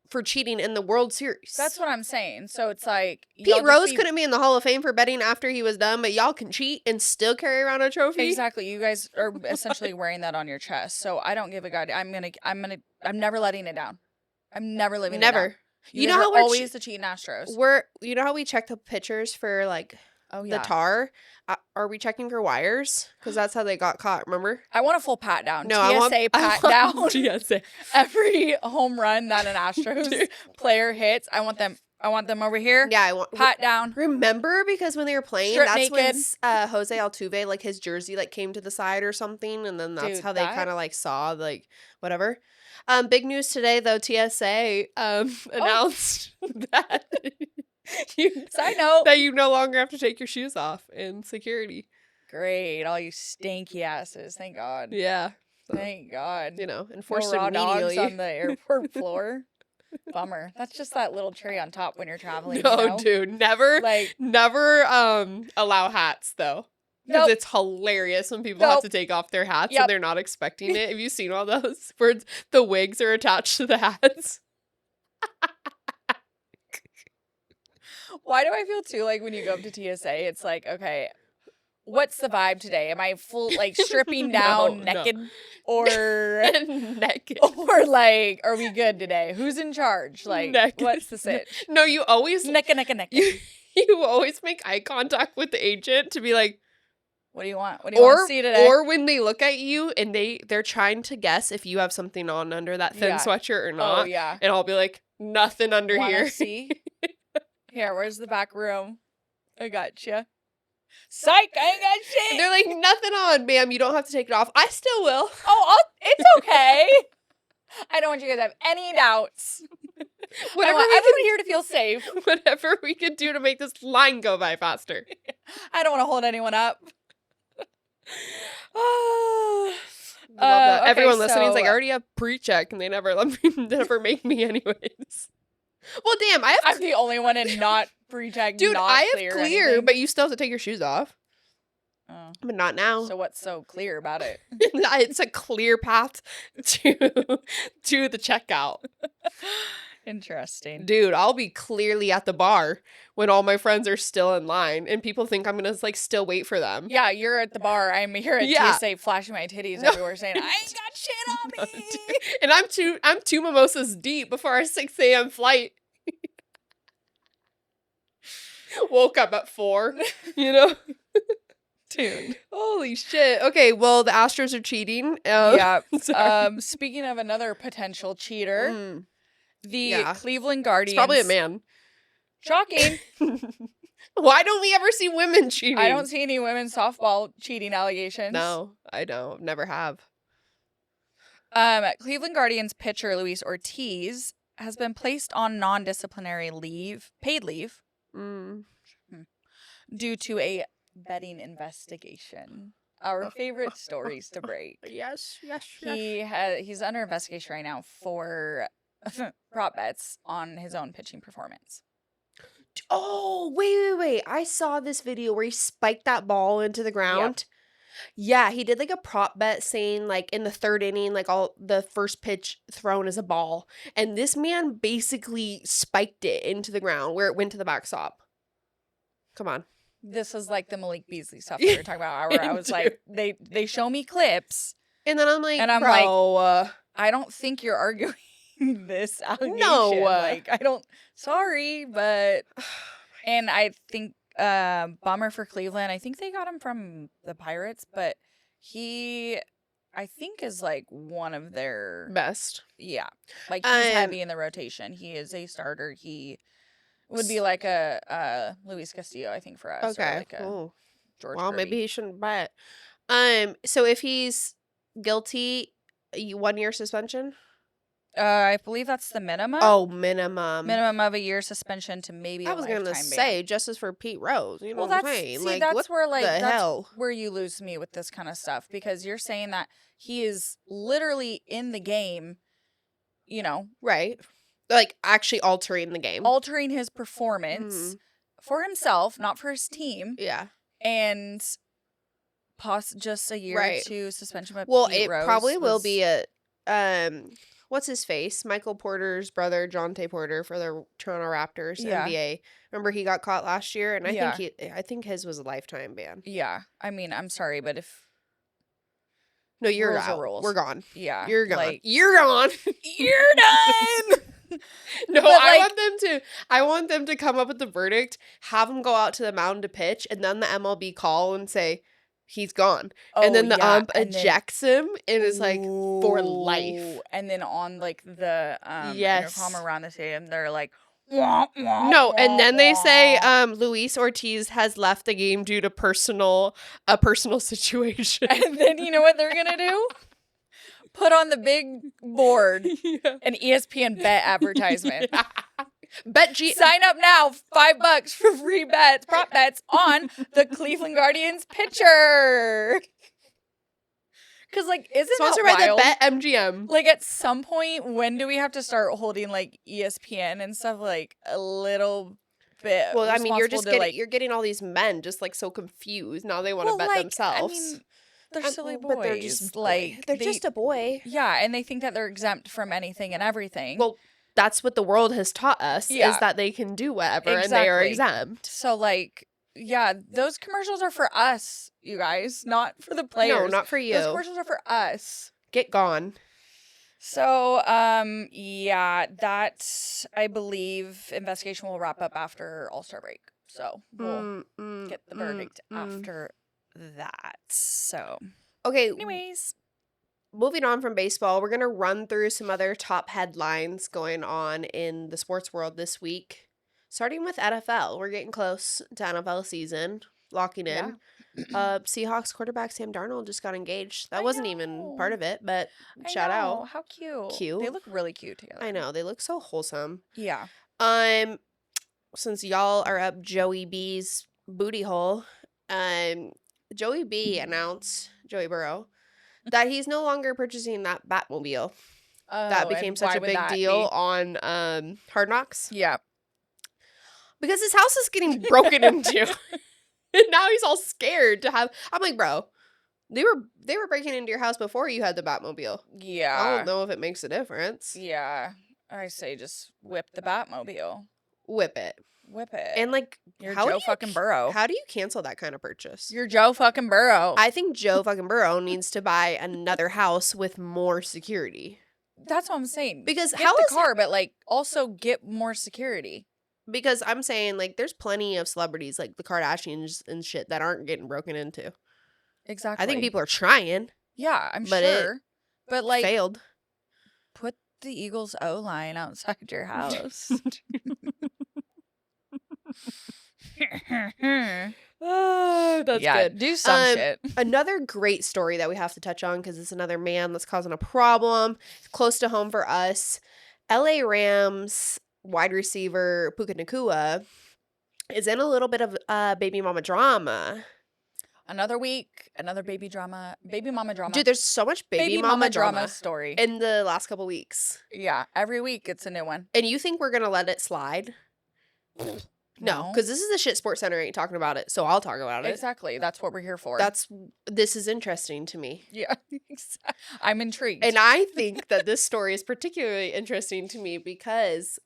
for cheating in the World Series. That's what I'm saying. So it's like Pete Rose couldn't be in the Hall of Fame for betting after he was done, but y'all can cheat and still carry around a trophy. Exactly. You guys are essentially wearing that on your chest. So I don't give a god. I'm never letting it down. I'm never living it down. Never. You know guys how are we're always the cheating Astros. you know how we check the pictures for like Oh the yeah. tar? Are we checking for wires? Because that's how they got caught. Remember? I want a full pat down. No, TSA pat down. TSA. Every home run that an Astros player hits, I want them over here. Yeah, I want Pat down. Remember, because when they were playing, Strip that's naked. when Jose Altuve, like his jersey, like came to the side or something, and then that's Dude, how they that- kind of like saw like whatever. Big news today though. TSA announced that Side note. that you no longer have to take your shoes off in security. Great, all you stinky asses. Thank God. Yeah, Thank God. you know, No enforced raw dogs immediately. on the airport floor. Bummer. That's just that little cherry on top when you're traveling. No, you know? dude, never, Like, never allow hats though. Because nope. it's hilarious when people have Nope. to take off their hats Yep. and they're not expecting it. Have you seen all those where the wigs are attached to the hats? Why do I feel too like when you go up to TSA, it's like, okay, what's the vibe today? Am I full like stripping down No. naked or Naked. or like are we good today? Who's in charge? Like Naked. what's the sitch? No, you always Naked. you always make eye contact with the agent to be like, What do you want? What do you want to see today? or when they look at you and they're trying to guess if you have something on under that thin Yeah. sweatshirt or Oh not. yeah. And I'll be like, nothing under Wanna here. see? Here, where's the back room? I gotcha. Psych, I ain't got shit. And they're like, nothing on, ma'am. You don't have to take it off. I still will. It's okay. I don't want you guys to have any doubts. Whatever I want we everyone here to feel safe. can, whatever we can do to make this line go by faster. I don't want to hold anyone up. Love that. Okay, Everyone listening is like, I so- already have pre-check, and they never let me, never make me anyways. Well, damn, I have I'm the only one in not pre-check. dude, not I have clear, clear, anything. but you still have to take your shoes off. Oh. But not now. So what's so clear about it? It's a clear path to the checkout. Interesting. Dude, I'll be clearly at the bar when all my friends are still in line, and people think I'm gonna like still wait for them. Yeah, you're at the bar. I'm here at Yeah. TSA flashing my titties No. everywhere saying, I ain't got shit on No, me. dude. And I'm two mimosas deep before our 6 a.m. flight. Woke up at 4, you know? Dude. Holy shit. Okay, well, the Astros are cheating. Yeah. sorry. Speaking of another potential cheater, Mm, the yeah. Cleveland it's Guardians. probably a man. Shocking. Why don't we ever see women cheating? I don't see any women's softball cheating allegations. No, I don't. Never have. Cleveland Guardians pitcher Luis Ortiz has been placed on non-disciplinary leave, paid leave, Mm. due to a betting investigation. Our favorite stories to break. Yes. He's under investigation right now for prop bets on his own pitching performance. Oh, wait. I saw this video where he spiked that ball into the ground. Yeah, he did like a prop bet saying like in the 3rd inning, like all the first pitch thrown is a ball. And this man basically spiked it into the ground where it went to the backstop. Come on. This is like the Malik Beasley stuff we were talking about. Where I was like, they show me clips, And then I'm like, and I'm bro, I don't think you're arguing this allegation. No. Like, I don't. Sorry, but and I think bummer for Cleveland. I think they got him from the Pirates, but He, I think, is like one of their Best. yeah. Like he's heavy in the rotation. He is a starter. He would be like a Luis Castillo, I think, for us, or Okay. like a Cool. George Well, Kirby. maybe he shouldn't buy it. So if he's guilty, 1 year suspension? I believe that's the minimum. Oh, minimum. Minimum of a year suspension to maybe a I was lifetime gonna ban. say justice for Pete Rose. You know Well, what I'm that's saying? see, Like, that's what where like the that's hell? where you lose me with this kind of stuff, because you're saying that he is literally in the game, you know, Right. Like, actually altering the game. altering his performance for himself, not for his team, Yeah. and just a year Right. or two suspension. But Well, Pete it Rose probably will was- be a what's his face? Michael Porter's brother, Jonte Porter, for the Toronto Raptors, Yeah. NBA. Remember he got caught last year, and Yeah. I think his was a lifetime ban. Yeah, I mean, I'm sorry, but if No, you're rules are out. rules. We're gone. yeah, You're gone. like, You're gone. you're done. No, But, I like- want them to come up with the verdict, have him go out to the mound to pitch, and then the MLB call and say he's gone. And then the ump and then- ejects him and is like for life. Ooh, and then on like the Yes. intercom around the stadium, they're like, wah, wah, No, and wah, then they say wah. Luis Ortiz has left the game due to a personal situation. And then you know what they're gonna do? Put on the big board Yeah. an ESPN bet advertisement. Bet G Sign up now, $5 for free bets, prop bets on the Cleveland Guardians pitcher. Because like, isn't sponsored that by the wild? Bet MGM. Like at some point, when do we have to start holding like ESPN and stuff like a little bit? Well, I mean, you're just responsible to, getting you're getting all these men just like so confused now. They want to well, bet like, themselves. I mean, they're silly boys. But they're just like they're they- just a boy. yeah, and they think that they're exempt from anything and everything. Well, that's what the world has taught us Yeah. is that they can do whatever and they are Exactly. exempt. So like, yeah, those commercials are for us, you guys, not for the players. No, not for you. Those commercials are for us. Get gone. So, yeah, that I believe investigation will wrap up after All-Star break. So we'll get the verdict after that. So, Okay, anyways, moving on from baseball, we're going to run through some other top headlines going on in the sports world this week. Starting with NFL. We're getting close to NFL season, locking in. Seahawks quarterback Sam Darnold just got engaged. That I wasn't even know. part of it, but I shout know, out. how cute. Cute. They look really cute together. I know, they look so wholesome. Yeah. Since y'all are up Joey B's booty hole, Joey B announced, Joey Burrow, that he's no longer purchasing that Batmobile. That Oh, became and such why a would big that deal be? on Hard Knocks. Yeah. Because his house is getting broken into. And now he's all scared to have. I'm like, bro, they were breaking into your house before you had the Batmobile. I Yeah. don't know if it makes a difference. Yeah. I say just whip the Batmobile. Whip it. Whip it. And like, You're how do Joe you fucking Burrow. How do you cancel that kind of purchase? You're Joe fucking Burrow. I think Joe fucking Burrow needs to buy another house with more security. That's what I'm saying. Because Get how the is car, but like also get more security. Because I'm saying like there's plenty of celebrities like the Kardashians and shit that aren't getting broken into. Exactly. I think people are trying, Yeah, I'm but it sure. But like failed. put the Eagles O line outside your house. Oh, that's yeah, good. do some shit. Another great story that we have to touch on because it's another man that's causing a problem. It's close to home for us. LA Rams wide receiver Puka Nacua is in a little bit of baby mama drama. Another week, another baby mama drama. Dude, there's so much baby mama drama story. in the last couple weeks. Yeah, every week it's a new one. And you think we're going to let it slide? No, because this is the shit Sports Center ain't talking about it, so I'll talk about it. Exactly. That's what we're here for. This is interesting to me. yeah. I'm intrigued. And I think that this story is particularly interesting to me because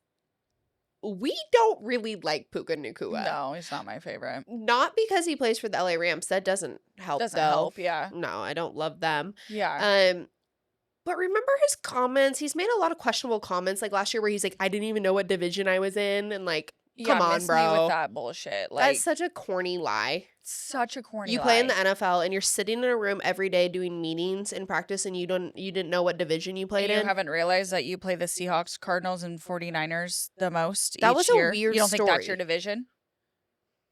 we don't really like Puka Nacua. no, he's not my favorite. Not because he plays for the LA Rams. That doesn't help, Doesn't though. help. Yeah. No, I don't love them. Yeah. But remember his comments? He's made a lot of questionable comments like last year where he's like, I didn't even know what division I was in. And like, Yeah, Come on, miss me with bro. that bullshit. That's Like, such a corny lie. such a corny You play in the lie. NFL and you're sitting in a room every day doing meetings and practice, and you didn't know what division you played And you in. haven't realized that you play the Seahawks, Cardinals, and 49ers the most That each was a year. weird You don't think that's your story. division?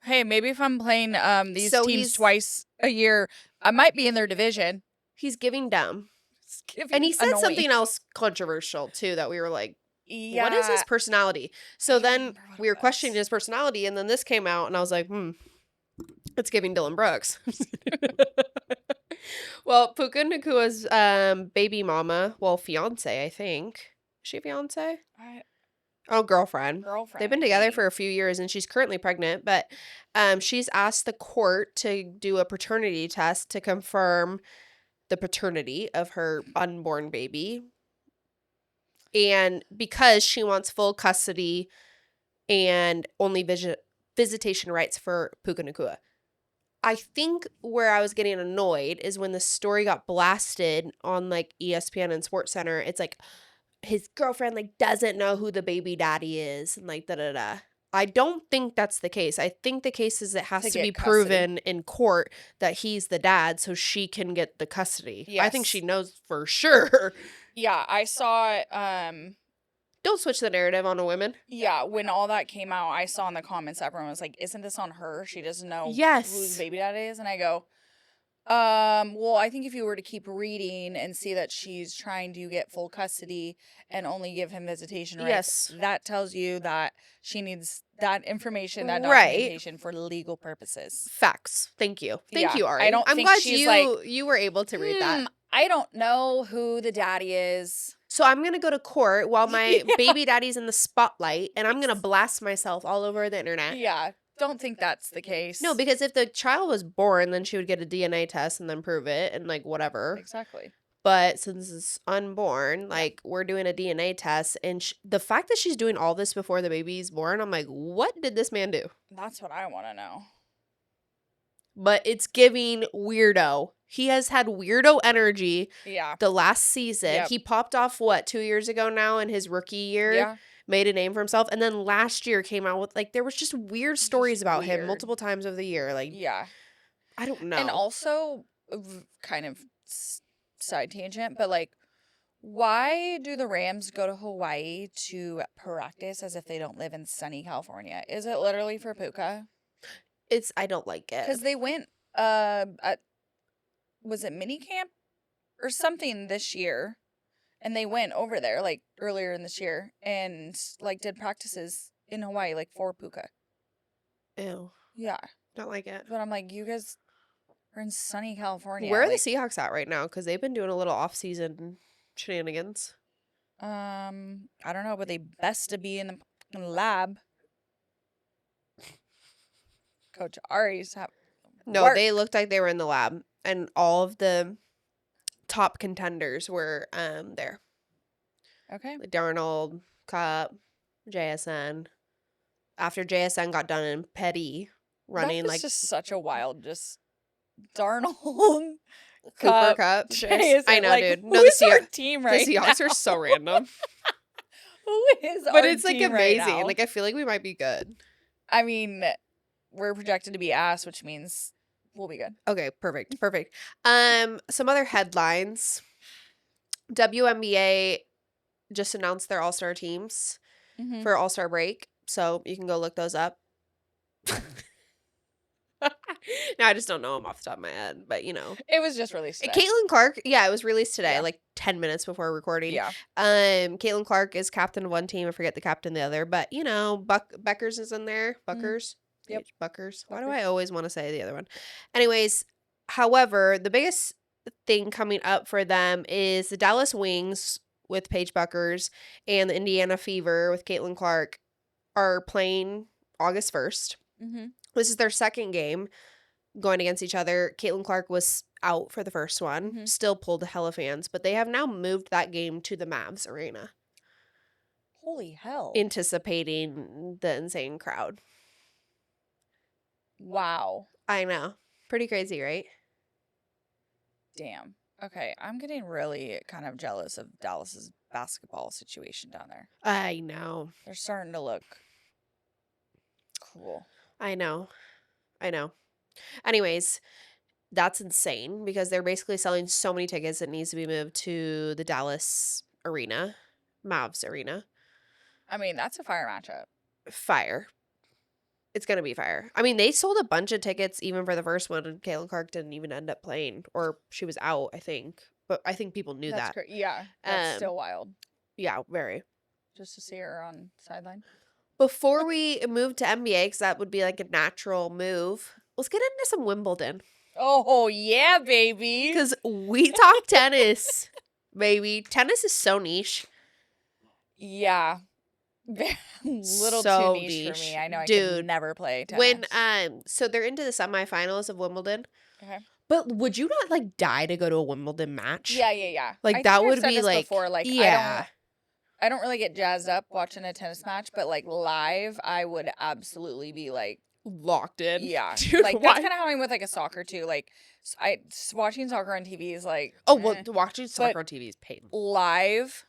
Hey, maybe if I'm playing these So teams he's twice a year, I might be in their division. he's giving dumb. It's giving And he said annoying. something else controversial too that we were like, Yeah. what is his personality? I So don't then remember what we it were questioning was. his personality, and then this came out, and I was like, it's giving Dylan Brooks. Well, Puka Nakua's baby mama, well, fiance, I think. Is she a fiance? Oh, girlfriend. They've been I together think. for a few years, and she's currently pregnant, but she's asked the court to do a paternity test to confirm the paternity of her unborn baby. And because she wants full custody and only visitation rights for Puka Nakua. I think where I was getting annoyed is when the story got blasted on like ESPN and SportsCenter. It's like his girlfriend like doesn't know who the baby daddy is and like da. I don't think that's the case. I think the case is it has To to be get custody. proven in court that he's the dad so she can get the custody. I think Yes. she knows for sure. Yeah, I saw Don't switch the narrative on a woman. yeah, when all that came out, I saw in the comments everyone was like, "Isn't this on her? She doesn't know whose Yes. baby dad is." And I go, well, I think if you were to keep reading and see that she's trying to get full custody and only give him visitation rights, Yes. that tells you that she needs that information, that Right. documentation for legal purposes. Facts. Thank you. Thank Yeah, you, Ari. I don't I'm think glad she's you like, you were able to read that. I don't know who the daddy is. So I'm going to go to court while my Yeah. baby daddy's in the spotlight, and I'm going to blast myself all over the internet. Yeah, don't think that's the case. No, because if the child was born, then she would get a DNA test and then prove it and like whatever. Exactly. But since it's unborn, like we're doing a DNA test, and the fact that she's doing all this before the baby's born, I'm like, what did this man do? That's what I want to know. But it's giving weirdo. He has had weirdo energy Yeah. the last season. Yep. He popped off, 2 years ago now in his rookie year? Yeah. Made a name for himself. And then last year came out with, like, there was just weird stories about him weird. multiple times of the year. Like, Yeah. I don't know. And also, kind of side tangent, but like, why do the Rams go to Hawaii to practice as if they don't live in sunny California? Is it literally for Puka? I don't like it. Because they went, was it mini camp or something this year? And they went over there like earlier in this year and like did practices in Hawaii, like for Puka. Ew. Yeah. Don't like it. But I'm like, you guys are in sunny California. Where are like, the Seahawks at right now? Because they've been doing a little off-season shenanigans. I don't know, but they best to be in the fucking lab. Coach Ari's have No, work. they looked like they were in the lab. And all of the top contenders were there. Okay. Like Darnold, Cup, JSN. After JSN got done in Petty running That was like just such a wild, just Darnold, Cooper Cup, Cup. JSN, I know, like, dude. who No, the is our team right the Seahawks now? are so random. Who is But our it's like team right amazing. now? Like I feel like we might be good. I mean, we're projected to be ass, which means we'll be good. Okay, perfect. Perfect. Some other headlines. WNBA just announced their all-star teams Mhm. for all-star break. So you can go look those up. Now I just don't know them off the top of my head, but you know. It was just released today. Caitlin Clark, yeah, it was released today, Yeah. like 10 minutes before recording. Yeah. Caitlin Clark is captain of one team. I forget the captain of the other, but you know, Beckers is in there. Buckers. Yep. Buckers. Why do Buckers. I always want to say the other one? Anyways, however, the biggest thing coming up for them is the Dallas Wings with Paige Buckers and the Indiana Fever with Caitlin Clark are playing August 1st. Mm-hmm. This is their second game going against each other. Caitlin Clark was out for the first one, Mhm. still pulled a hell of fans, but they have now moved that game to the Mavs Arena, Holy hell. anticipating the insane crowd. Wow. I know. Pretty crazy, right? Damn. Okay, I'm getting really kind of jealous of Dallas's basketball situation down there. I know. They're starting to look Cool. I know. Anyways, that's insane because they're basically selling so many tickets it needs to be moved to the Dallas arena, Mavs arena. I mean, that's a fire matchup. Fire. It's going to be fire. I mean, they sold a bunch of tickets even for the first one, and Caitlin Clark didn't even end up playing, or she was out, I think. But I think people knew That's that. Yeah, that's still wild. Yeah, very. Just to see her on sideline. Before we move to NBA, because that would be like a natural move, let's get into some Wimbledon. Oh, yeah, baby. Because we talk tennis, baby. Tennis is so niche. Yeah. Little So too niche for me. I know I Dude, could never play tennis. When so they're into the semifinals of Wimbledon. Okay. But would you not like die to go to a Wimbledon match? Yeah. Like I that think would I've said be this like before. Like yeah. I don't really get jazzed up watching a tennis match, but like live, I would absolutely be like Locked in. Yeah. Dude, like why? that's kind of how I'm with like a soccer too. Like watching soccer on TV is like Oh well, watching soccer on TV is pain. Live,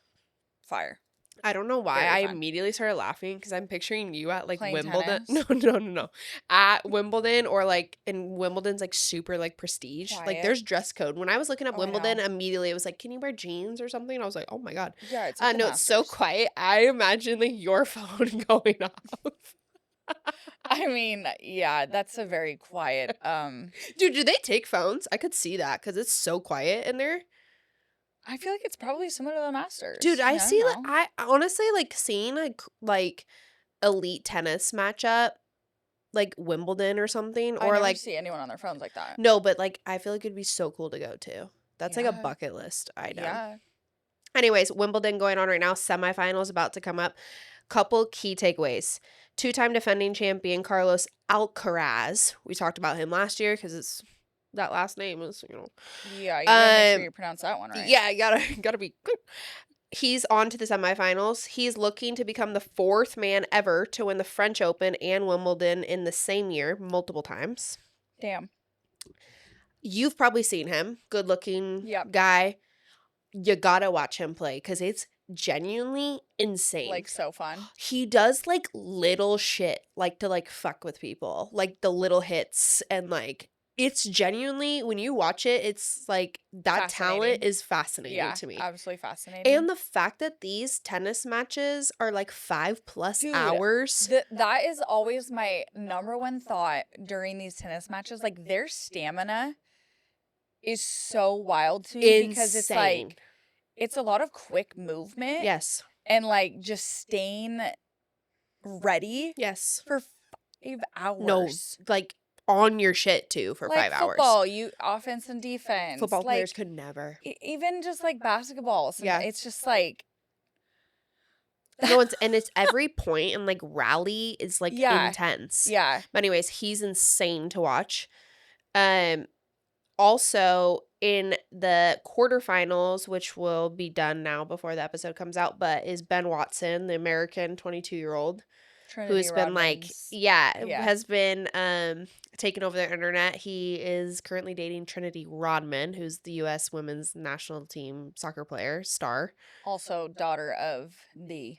fire. I don't know why Very I fun. immediately started laughing because I'm picturing you at like Playing Wimbledon. tennis? No. At Wimbledon or like in Wimbledon's like super like prestige. Like Quiet. there's dress code. When I was looking up Oh, I Wimbledon, know. immediately it was like, can you wear jeans or something? I was like, oh my God. Yeah, it's like the No, it's so Masters. quiet. I imagine like your phone going off. I mean, yeah, that's a very quiet. Dude, do they take phones? I could see that because it's so quiet in there. I feel like it's probably similar to the Masters. Dude, I don't see like know. I honestly like seeing like elite tennis matchup like Wimbledon or something I or never like see anyone on their phones like that. no, but like I feel like it'd be so cool to go to. That's like a Yeah. bucket list item. Yeah. Anyways, Wimbledon going on right now, semifinals about to come up. Couple key takeaways. 2-time defending champion Carlos Alcaraz. We talked about him last year because it's that last name is, you know. Yeah, you gotta make sure you pronounce that one right. Yeah, you gotta be good. He's on to the semifinals. He's looking to become the 4th man ever to win the French Open and Wimbledon in the same year, multiple times. Damn. You've probably seen him. Good looking Yep. guy. You gotta watch him play because it's genuinely insane. Like so fun. He does like little shit like to like fuck with people, like the little hits, and like it's genuinely when you watch it, it's like that talent Fascinating. is fascinating to me. Absolutely fascinating. And the fact that these tennis matches are like 5+ Dude, hours. That is always my number one thought during these tennis matches. Like their stamina is so wild to me because it's Insane. like it's a lot of quick movement. Yes. And like just staying ready Yes. for 5 hours. No, like on your shit too for like 5 hours. football, you offense and defense. Football like, players could never. Even just like basketball. Yeah. It's just like No, it's every point and like rally is like Yeah. intense. yeah. But anyways, he's insane to watch. Also in the quarterfinals, which will be done now before the episode comes out, but is Ben Watson, the American 22-year-old, who's been like, Yeah. has been taking over the internet. He is currently dating Trinity Rodman, who's the U.S. women's national team soccer player, star. Also daughter of the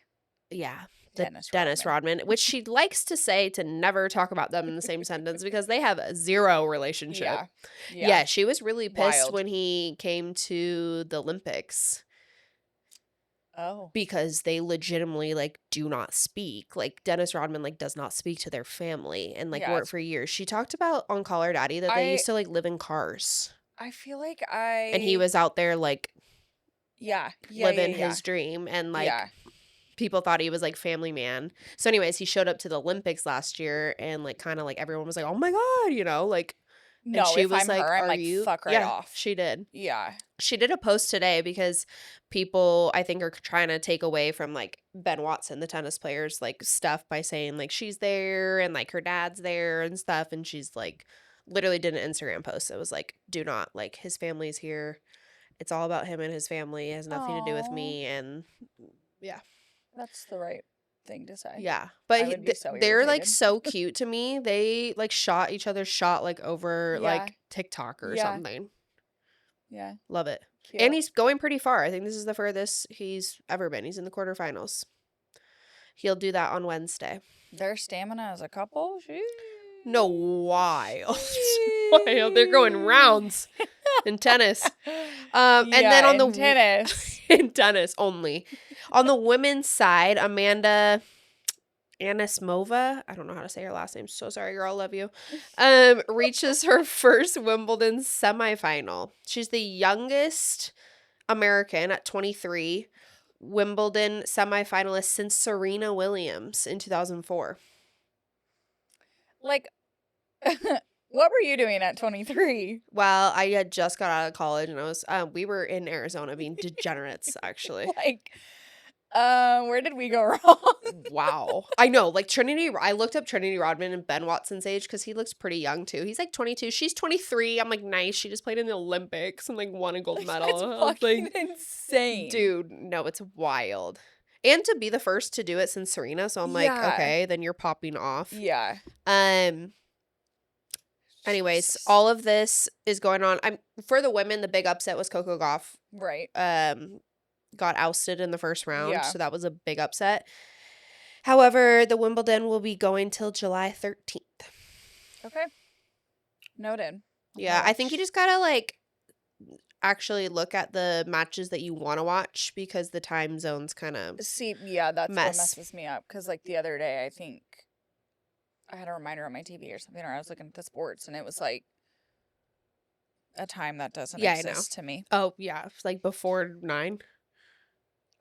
Yeah. Dennis Rodman, which she likes to say to never talk about them in the same sentence because they have a zero relationship. Yeah, she was really pissed Wild. when he came to the Olympics Oh. because they legitimately like do not speak. Like Dennis Rodman like does not speak to their family and like Yeah, worked it's- for years. She talked about on Call Her Daddy that they used to like live in cars I feel like and he was out there like living his dream and like people thought he was like family man. So anyways, he showed up to the Olympics last year and like kind of like everyone was like, "Oh my God," you know, like No, and she if was I'm like, her, I'm "Are like, you?" fuck right Yeah, off. she did. Yeah. She did a post today because people I think are trying to take away from like Ben Watson, the tennis player's like stuff by saying like she's there and like her dad's there and stuff, and she's like literally did an Instagram post that was like, "Do not, like his family's here. It's all about him and his family. It has nothing to do with Aw. me." And yeah. That's the right thing to say. Yeah, I but would be so they're like irritated. so cute to me. They like shot each other's shot like over Yeah. like TikTok or Yeah. something. Yeah. Love it. Cute. And he's going pretty far. I think this is the furthest he's ever been. He's in the quarterfinals. He'll do that on Wednesday. Their stamina as a couple? No, wild. Wild. They're going rounds in tennis. And then on the tennis. in tennis only. On the women's side, Amanda Anisimova, I don't know how to say her last name. So sorry, girl. Love you. Reaches her first Wimbledon semifinal. She's the youngest American at 23 Wimbledon semifinalist since Serena Williams in 2004. Like, what were you doing at 23? Well, I had just got out of college and I was we were in Arizona being degenerates actually. Like, where did we go wrong? Wow. I know, like Trinity, I looked up Trinity Rodman and Ben Watson's age because he looks pretty young too. He's like 22. She's 23. I'm like, nice. She just played in the Olympics and like won a gold medal. That's I was fucking like, insane. dude, no, it's wild. And to be the first to do it since Serena. So I'm like, Yeah. okay, then you're popping off. Yeah. Anyways, all of this is going on. For the women, the big upset was Coco Gauff. Right. Got ousted in the first round, Yeah. so that was a big upset. However, the Wimbledon will be going till July 13th. Okay. Noted. Yeah, I think you just gotta like actually look at the matches that you want to watch because the time zones kind of See, yeah, that's what mess. messes me up. Because, like, the other day, I think I had a reminder on my TV or something, or I was looking at the sports, and it was, like, a time that doesn't Yeah, I know. exist to me. Oh, yeah, it's like before 9.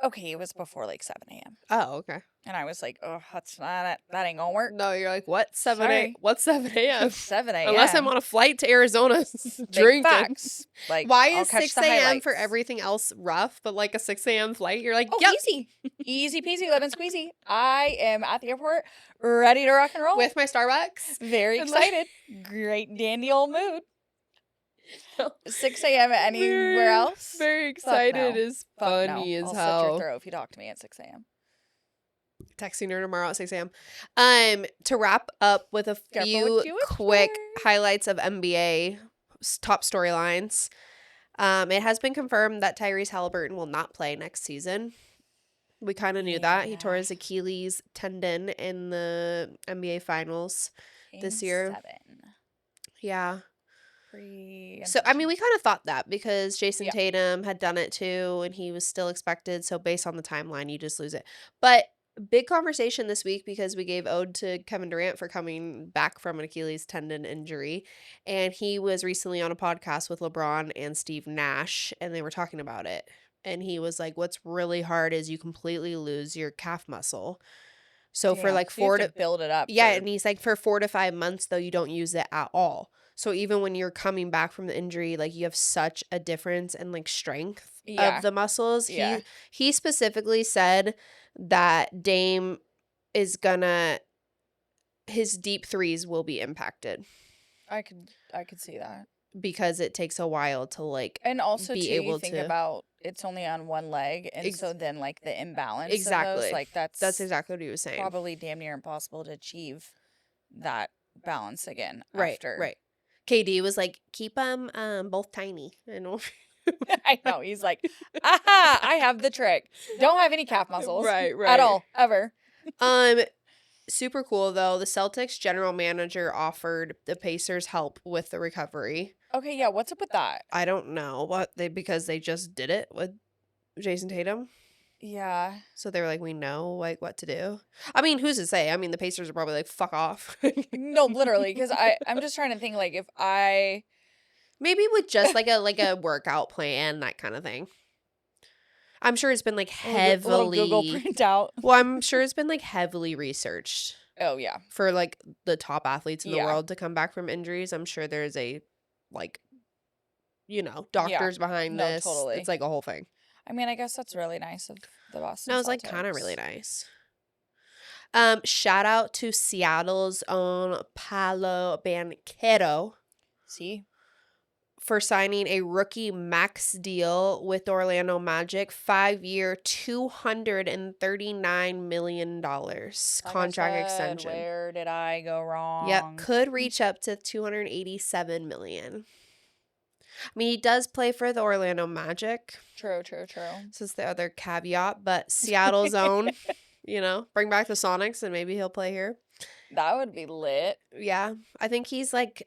Okay, it was before, like, 7 a.m. Oh, okay. And I was like, oh, that's not, that ain't gonna work. No, you're like, what? 7 Sorry. a.m.? What's 7 a.m.? 7 a.m. Unless I'm on a flight to Arizona Big drinking. facts. Like, Why I'll is catch 6 the a.m. for highlights. everything else rough, but like a 6 a.m. flight, you're like, Oh, yep. easy. Easy peasy, lemon squeezy. I am at the airport, ready to rock and roll. With my Starbucks. Very And, like- excited. Great dandy old mood. 6 a.m. anywhere else? Very excited no. is Fuck funny no. as I'll hell. slit your throat if you talk to me at 6 a.m. Texting her tomorrow at 6 a.m. To wrap up with a Careful few what you wish quick for. highlights of NBA top storylines. It has been confirmed that Tyrese Halliburton will not play next season. We kind of knew that. He tore Yeah. his Achilles tendon in the NBA Finals this year. Game 7. Yeah. Pretty So, I mean, we kind of thought that because Jason Yeah. Tatum had done it too and he was still expected. So, based on the timeline, you just lose it. But big conversation this week because we gave ode to Kevin Durant for coming back from an Achilles tendon injury. And he was recently on a podcast with LeBron and Steve Nash and they were talking about it. And he was like, what's really hard is you completely lose your calf muscle. So, for Damn, like so you 4 have to build it up. yeah, for- and he's like, for 4 to 5 months, though, you don't use it at all. So even when you're coming back from the injury, like you have such a difference in like strength Yeah. of the muscles. Yeah. He specifically said that Dame is gonna his deep threes will be impacted I could see that. because it takes a while to like And also, be too, you able think to- about it's only on one leg, and Ex- so then like the imbalance Exactly. of those, like that's exactly what he was saying. probably damn near impossible to achieve that balance again. Right, after. right. KD was like, keep them both tiny. I know. I know. He's like, aha, I have the trick. Don't have any calf muscles. Right, right. At all, ever. Super cool though. The Celtics general manager offered the Pacers help with the recovery. Okay, yeah, what's up with that? I don't know because they just did it with Jason Tatum. Yeah. So they were like, we know like what to do. I mean, who's to say? I mean, the Pacers are probably like, fuck off. No, literally, because I'm just trying to think, like, if I... Maybe with just like a workout plan, that kind of thing. I'm sure it's been like a little heavily Google printout. Well, I'm sure it's been like heavily researched Oh, yeah. for like the top athletes in the Yeah. world to come back from injuries. I'm sure there's a like doctors behind No, this. totally. It's like a whole thing. I mean, I guess that's really nice of the Boston No, it's like Celtics. kind of really nice. Shout out to Seattle's own Paolo Banchero See? for signing a rookie max deal with Orlando Magic, 5-year, $239 million Like contract I said, extension. Where did I go wrong? Yep, could reach up to $287 million. I mean, he does play for the Orlando Magic. True. This is the other caveat, but Seattle's own bring back the Sonics and maybe he'll play here. That would be lit. Yeah. I think he's like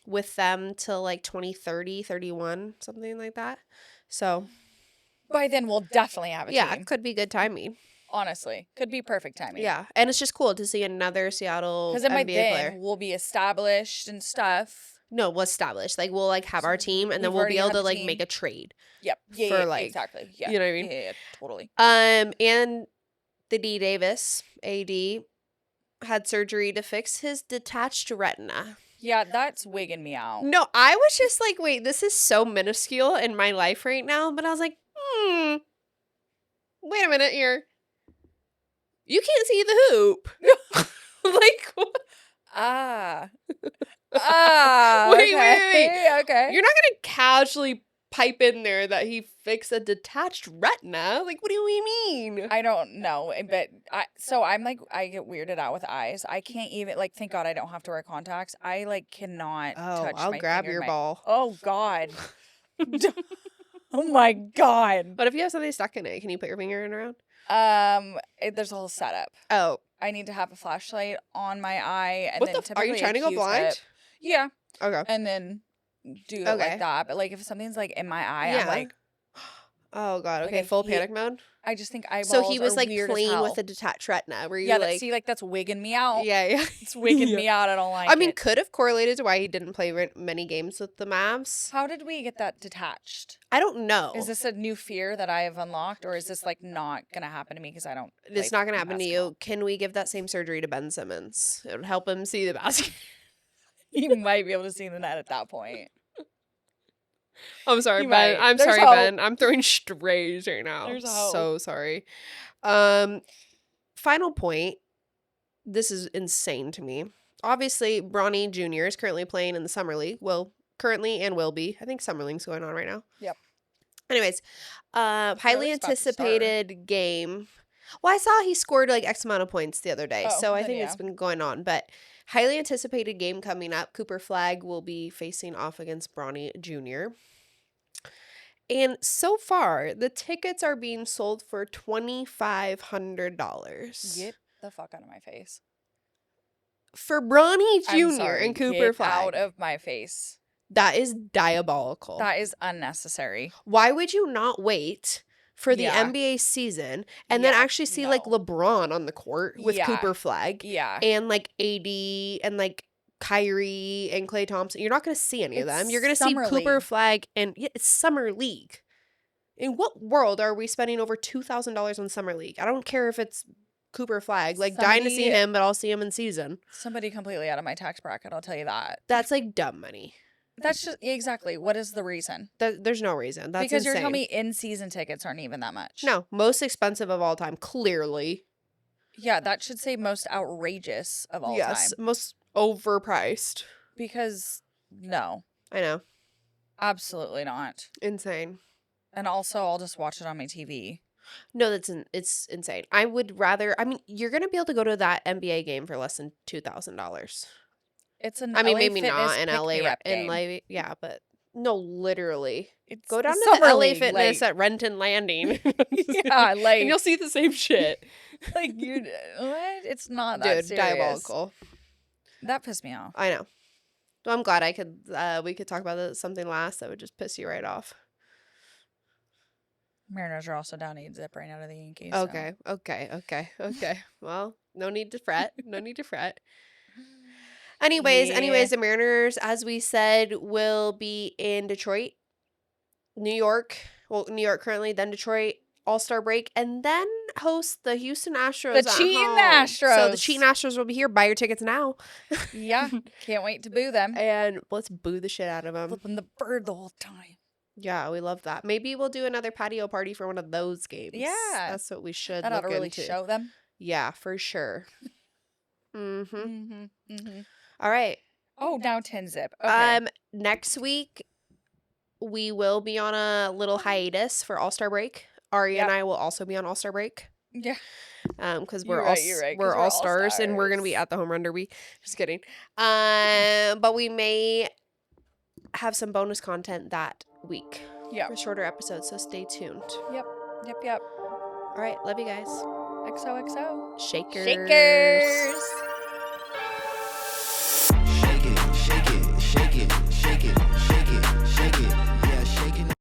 with them till like 2030, 31, something like that. So, By then, we'll definitely have a yeah, team. it could be good timing. Honestly, could be perfect timing. Yeah. And it's just cool to see another Seattle Because then by NBA then, player. we'll be established and stuff. No, we'll establish. Like, we'll like have our team and then We've we'll already be able had to the like team. make a trade. Yep. Yeah, For, yeah, like, exactly. Yeah. you know what I mean? Yeah, totally. And the D Davis, AD, had surgery to fix his detached retina. Yeah, that's wigging me out. No, I was just like, wait, this is so minuscule in my life right now. But I was like, wait a minute here. You can't see the hoop. Like, what? Wait, Okay. Okay. You're not going to casually pipe in there that he fixed a detached retina. Like, what do you mean? I don't know, but I'm like, I get weirded out with eyes. I can't even, like, thank God I don't have to wear contacts. I, like, cannot touch I'll my grab finger in your my- ball. Oh, God. Oh, my God. But if you have something stuck in it, can you put your finger in around? There's a whole setup. Oh. I need to have a flashlight on my eye, and What then the are you typically trying to go Q-tip. blind? Yeah, Okay. and then do it Okay. like that. But like if something's like in my eye, Yeah. I'm like, Oh, God. Like, Okay, I full hate- panic mode? I just think eyeballs So he was, are like, weird as playing hell. with a detached retina. Were you, Yeah, like... see, like that's wigging me out. Yeah. It's wigging Yeah. me out. I don't like I mean, it. could have correlated to why he didn't play many games with the Mavs. How did we get that detached? I don't know. Is this a new fear that I have unlocked, or is this like not gonna happen to me because I don't? It's play not going to happen to basketball? you. Can we give that same surgery to Ben Simmons? It would help him see the basket. You might be able to see the net at that point. I'm sorry, You Ben. might. I'm There's sorry, hope. Ben. I'm throwing strays right now. There's So sorry. Final point. This is insane to me. Obviously, Bronny Jr. is currently playing in the Summer League. Well, currently and will be. I think Summer League's going on right now. Yep. Anyways, highly it's about to start. anticipated game. Well, I saw he scored like X amount of points the other day, Oh, so I then think yeah. it's been going on. But highly anticipated game coming up. Cooper Flag will be facing off against Bronny Jr. And so far, the tickets are being sold for $2,500 Get the fuck out of my face. for Bronny I'm Jr. sorry, and Cooper get Flag. out of my face. That is diabolical. That is unnecessary. Why would you not wait for the Yeah. NBA season and then Yeah, actually see like no. LeBron on the court with Yeah. Cooper Flag Yeah. and like AD and like Kyrie and Klay Thompson? You're not going to see any of them. It's You're going to see Summer Cooper League. Flag and it's Summer League. In what world are we spending over $2,000 on Summer League? I don't care if it's Cooper Flag. Like, dying to see Somebody- him, but I'll see him in season. Somebody completely out of my tax bracket, I'll tell you that. That's like dumb money. That's just exactly. What is the reason? There's no reason. That's because insane. you're telling me in-season tickets aren't even that much. No, most expensive of all time, clearly. Yeah, that should say most outrageous of all time. Most overpriced. Because no, I know. absolutely not. Insane. And also, I'll just watch it on my TV. No, it's insane. I would rather. I mean, you're gonna be able to go to that NBA game for less than $2,000. It's an I mean, LA maybe not Fitness in LA. pick-me-up In game. LA, yeah, but no, literally. It's Go down to Summer the LA League, Fitness like- at Renton Landing. Yeah, like and you'll see the same shit. like you. What? It's not that Dude, serious. diabolical. That pissed me off. I know. Well, I'm glad we could talk about something last that would just piss you right off. Mariners are also down 8-0 right out of the Yankees. so- Okay. Well, no need to fret. Anyways, Yeah. the Mariners, as we said, will be in Detroit, New York. Well, New York currently, then Detroit, All-Star break, and then host the Houston Astros. The at cheating home. So the Astros. cheating Astros will be here. Buy your tickets now. Yeah, can't wait to boo them. And let's boo the shit out of them. Flipping the bird the whole time. Yeah, we love that. Maybe we'll do another patio party for one of those games. Yeah. That's what we should That ought look to really into. show them. Yeah, for sure. Mm-hmm. Mm-hmm. All right. Oh, now 10-0. Okay. Next week we will be on a little hiatus for All-Star break. Ari and Yep. I will also be on All-Star break. Yeah. Because You're we're right, you're right, 'cause we're we're all stars and we're gonna be all-stars. at the home run derby. Just kidding. But we may have some bonus content that week. Yep. For shorter episodes, so stay tuned. Yep. All right, love you guys. XOXO. Shakers. Shakers.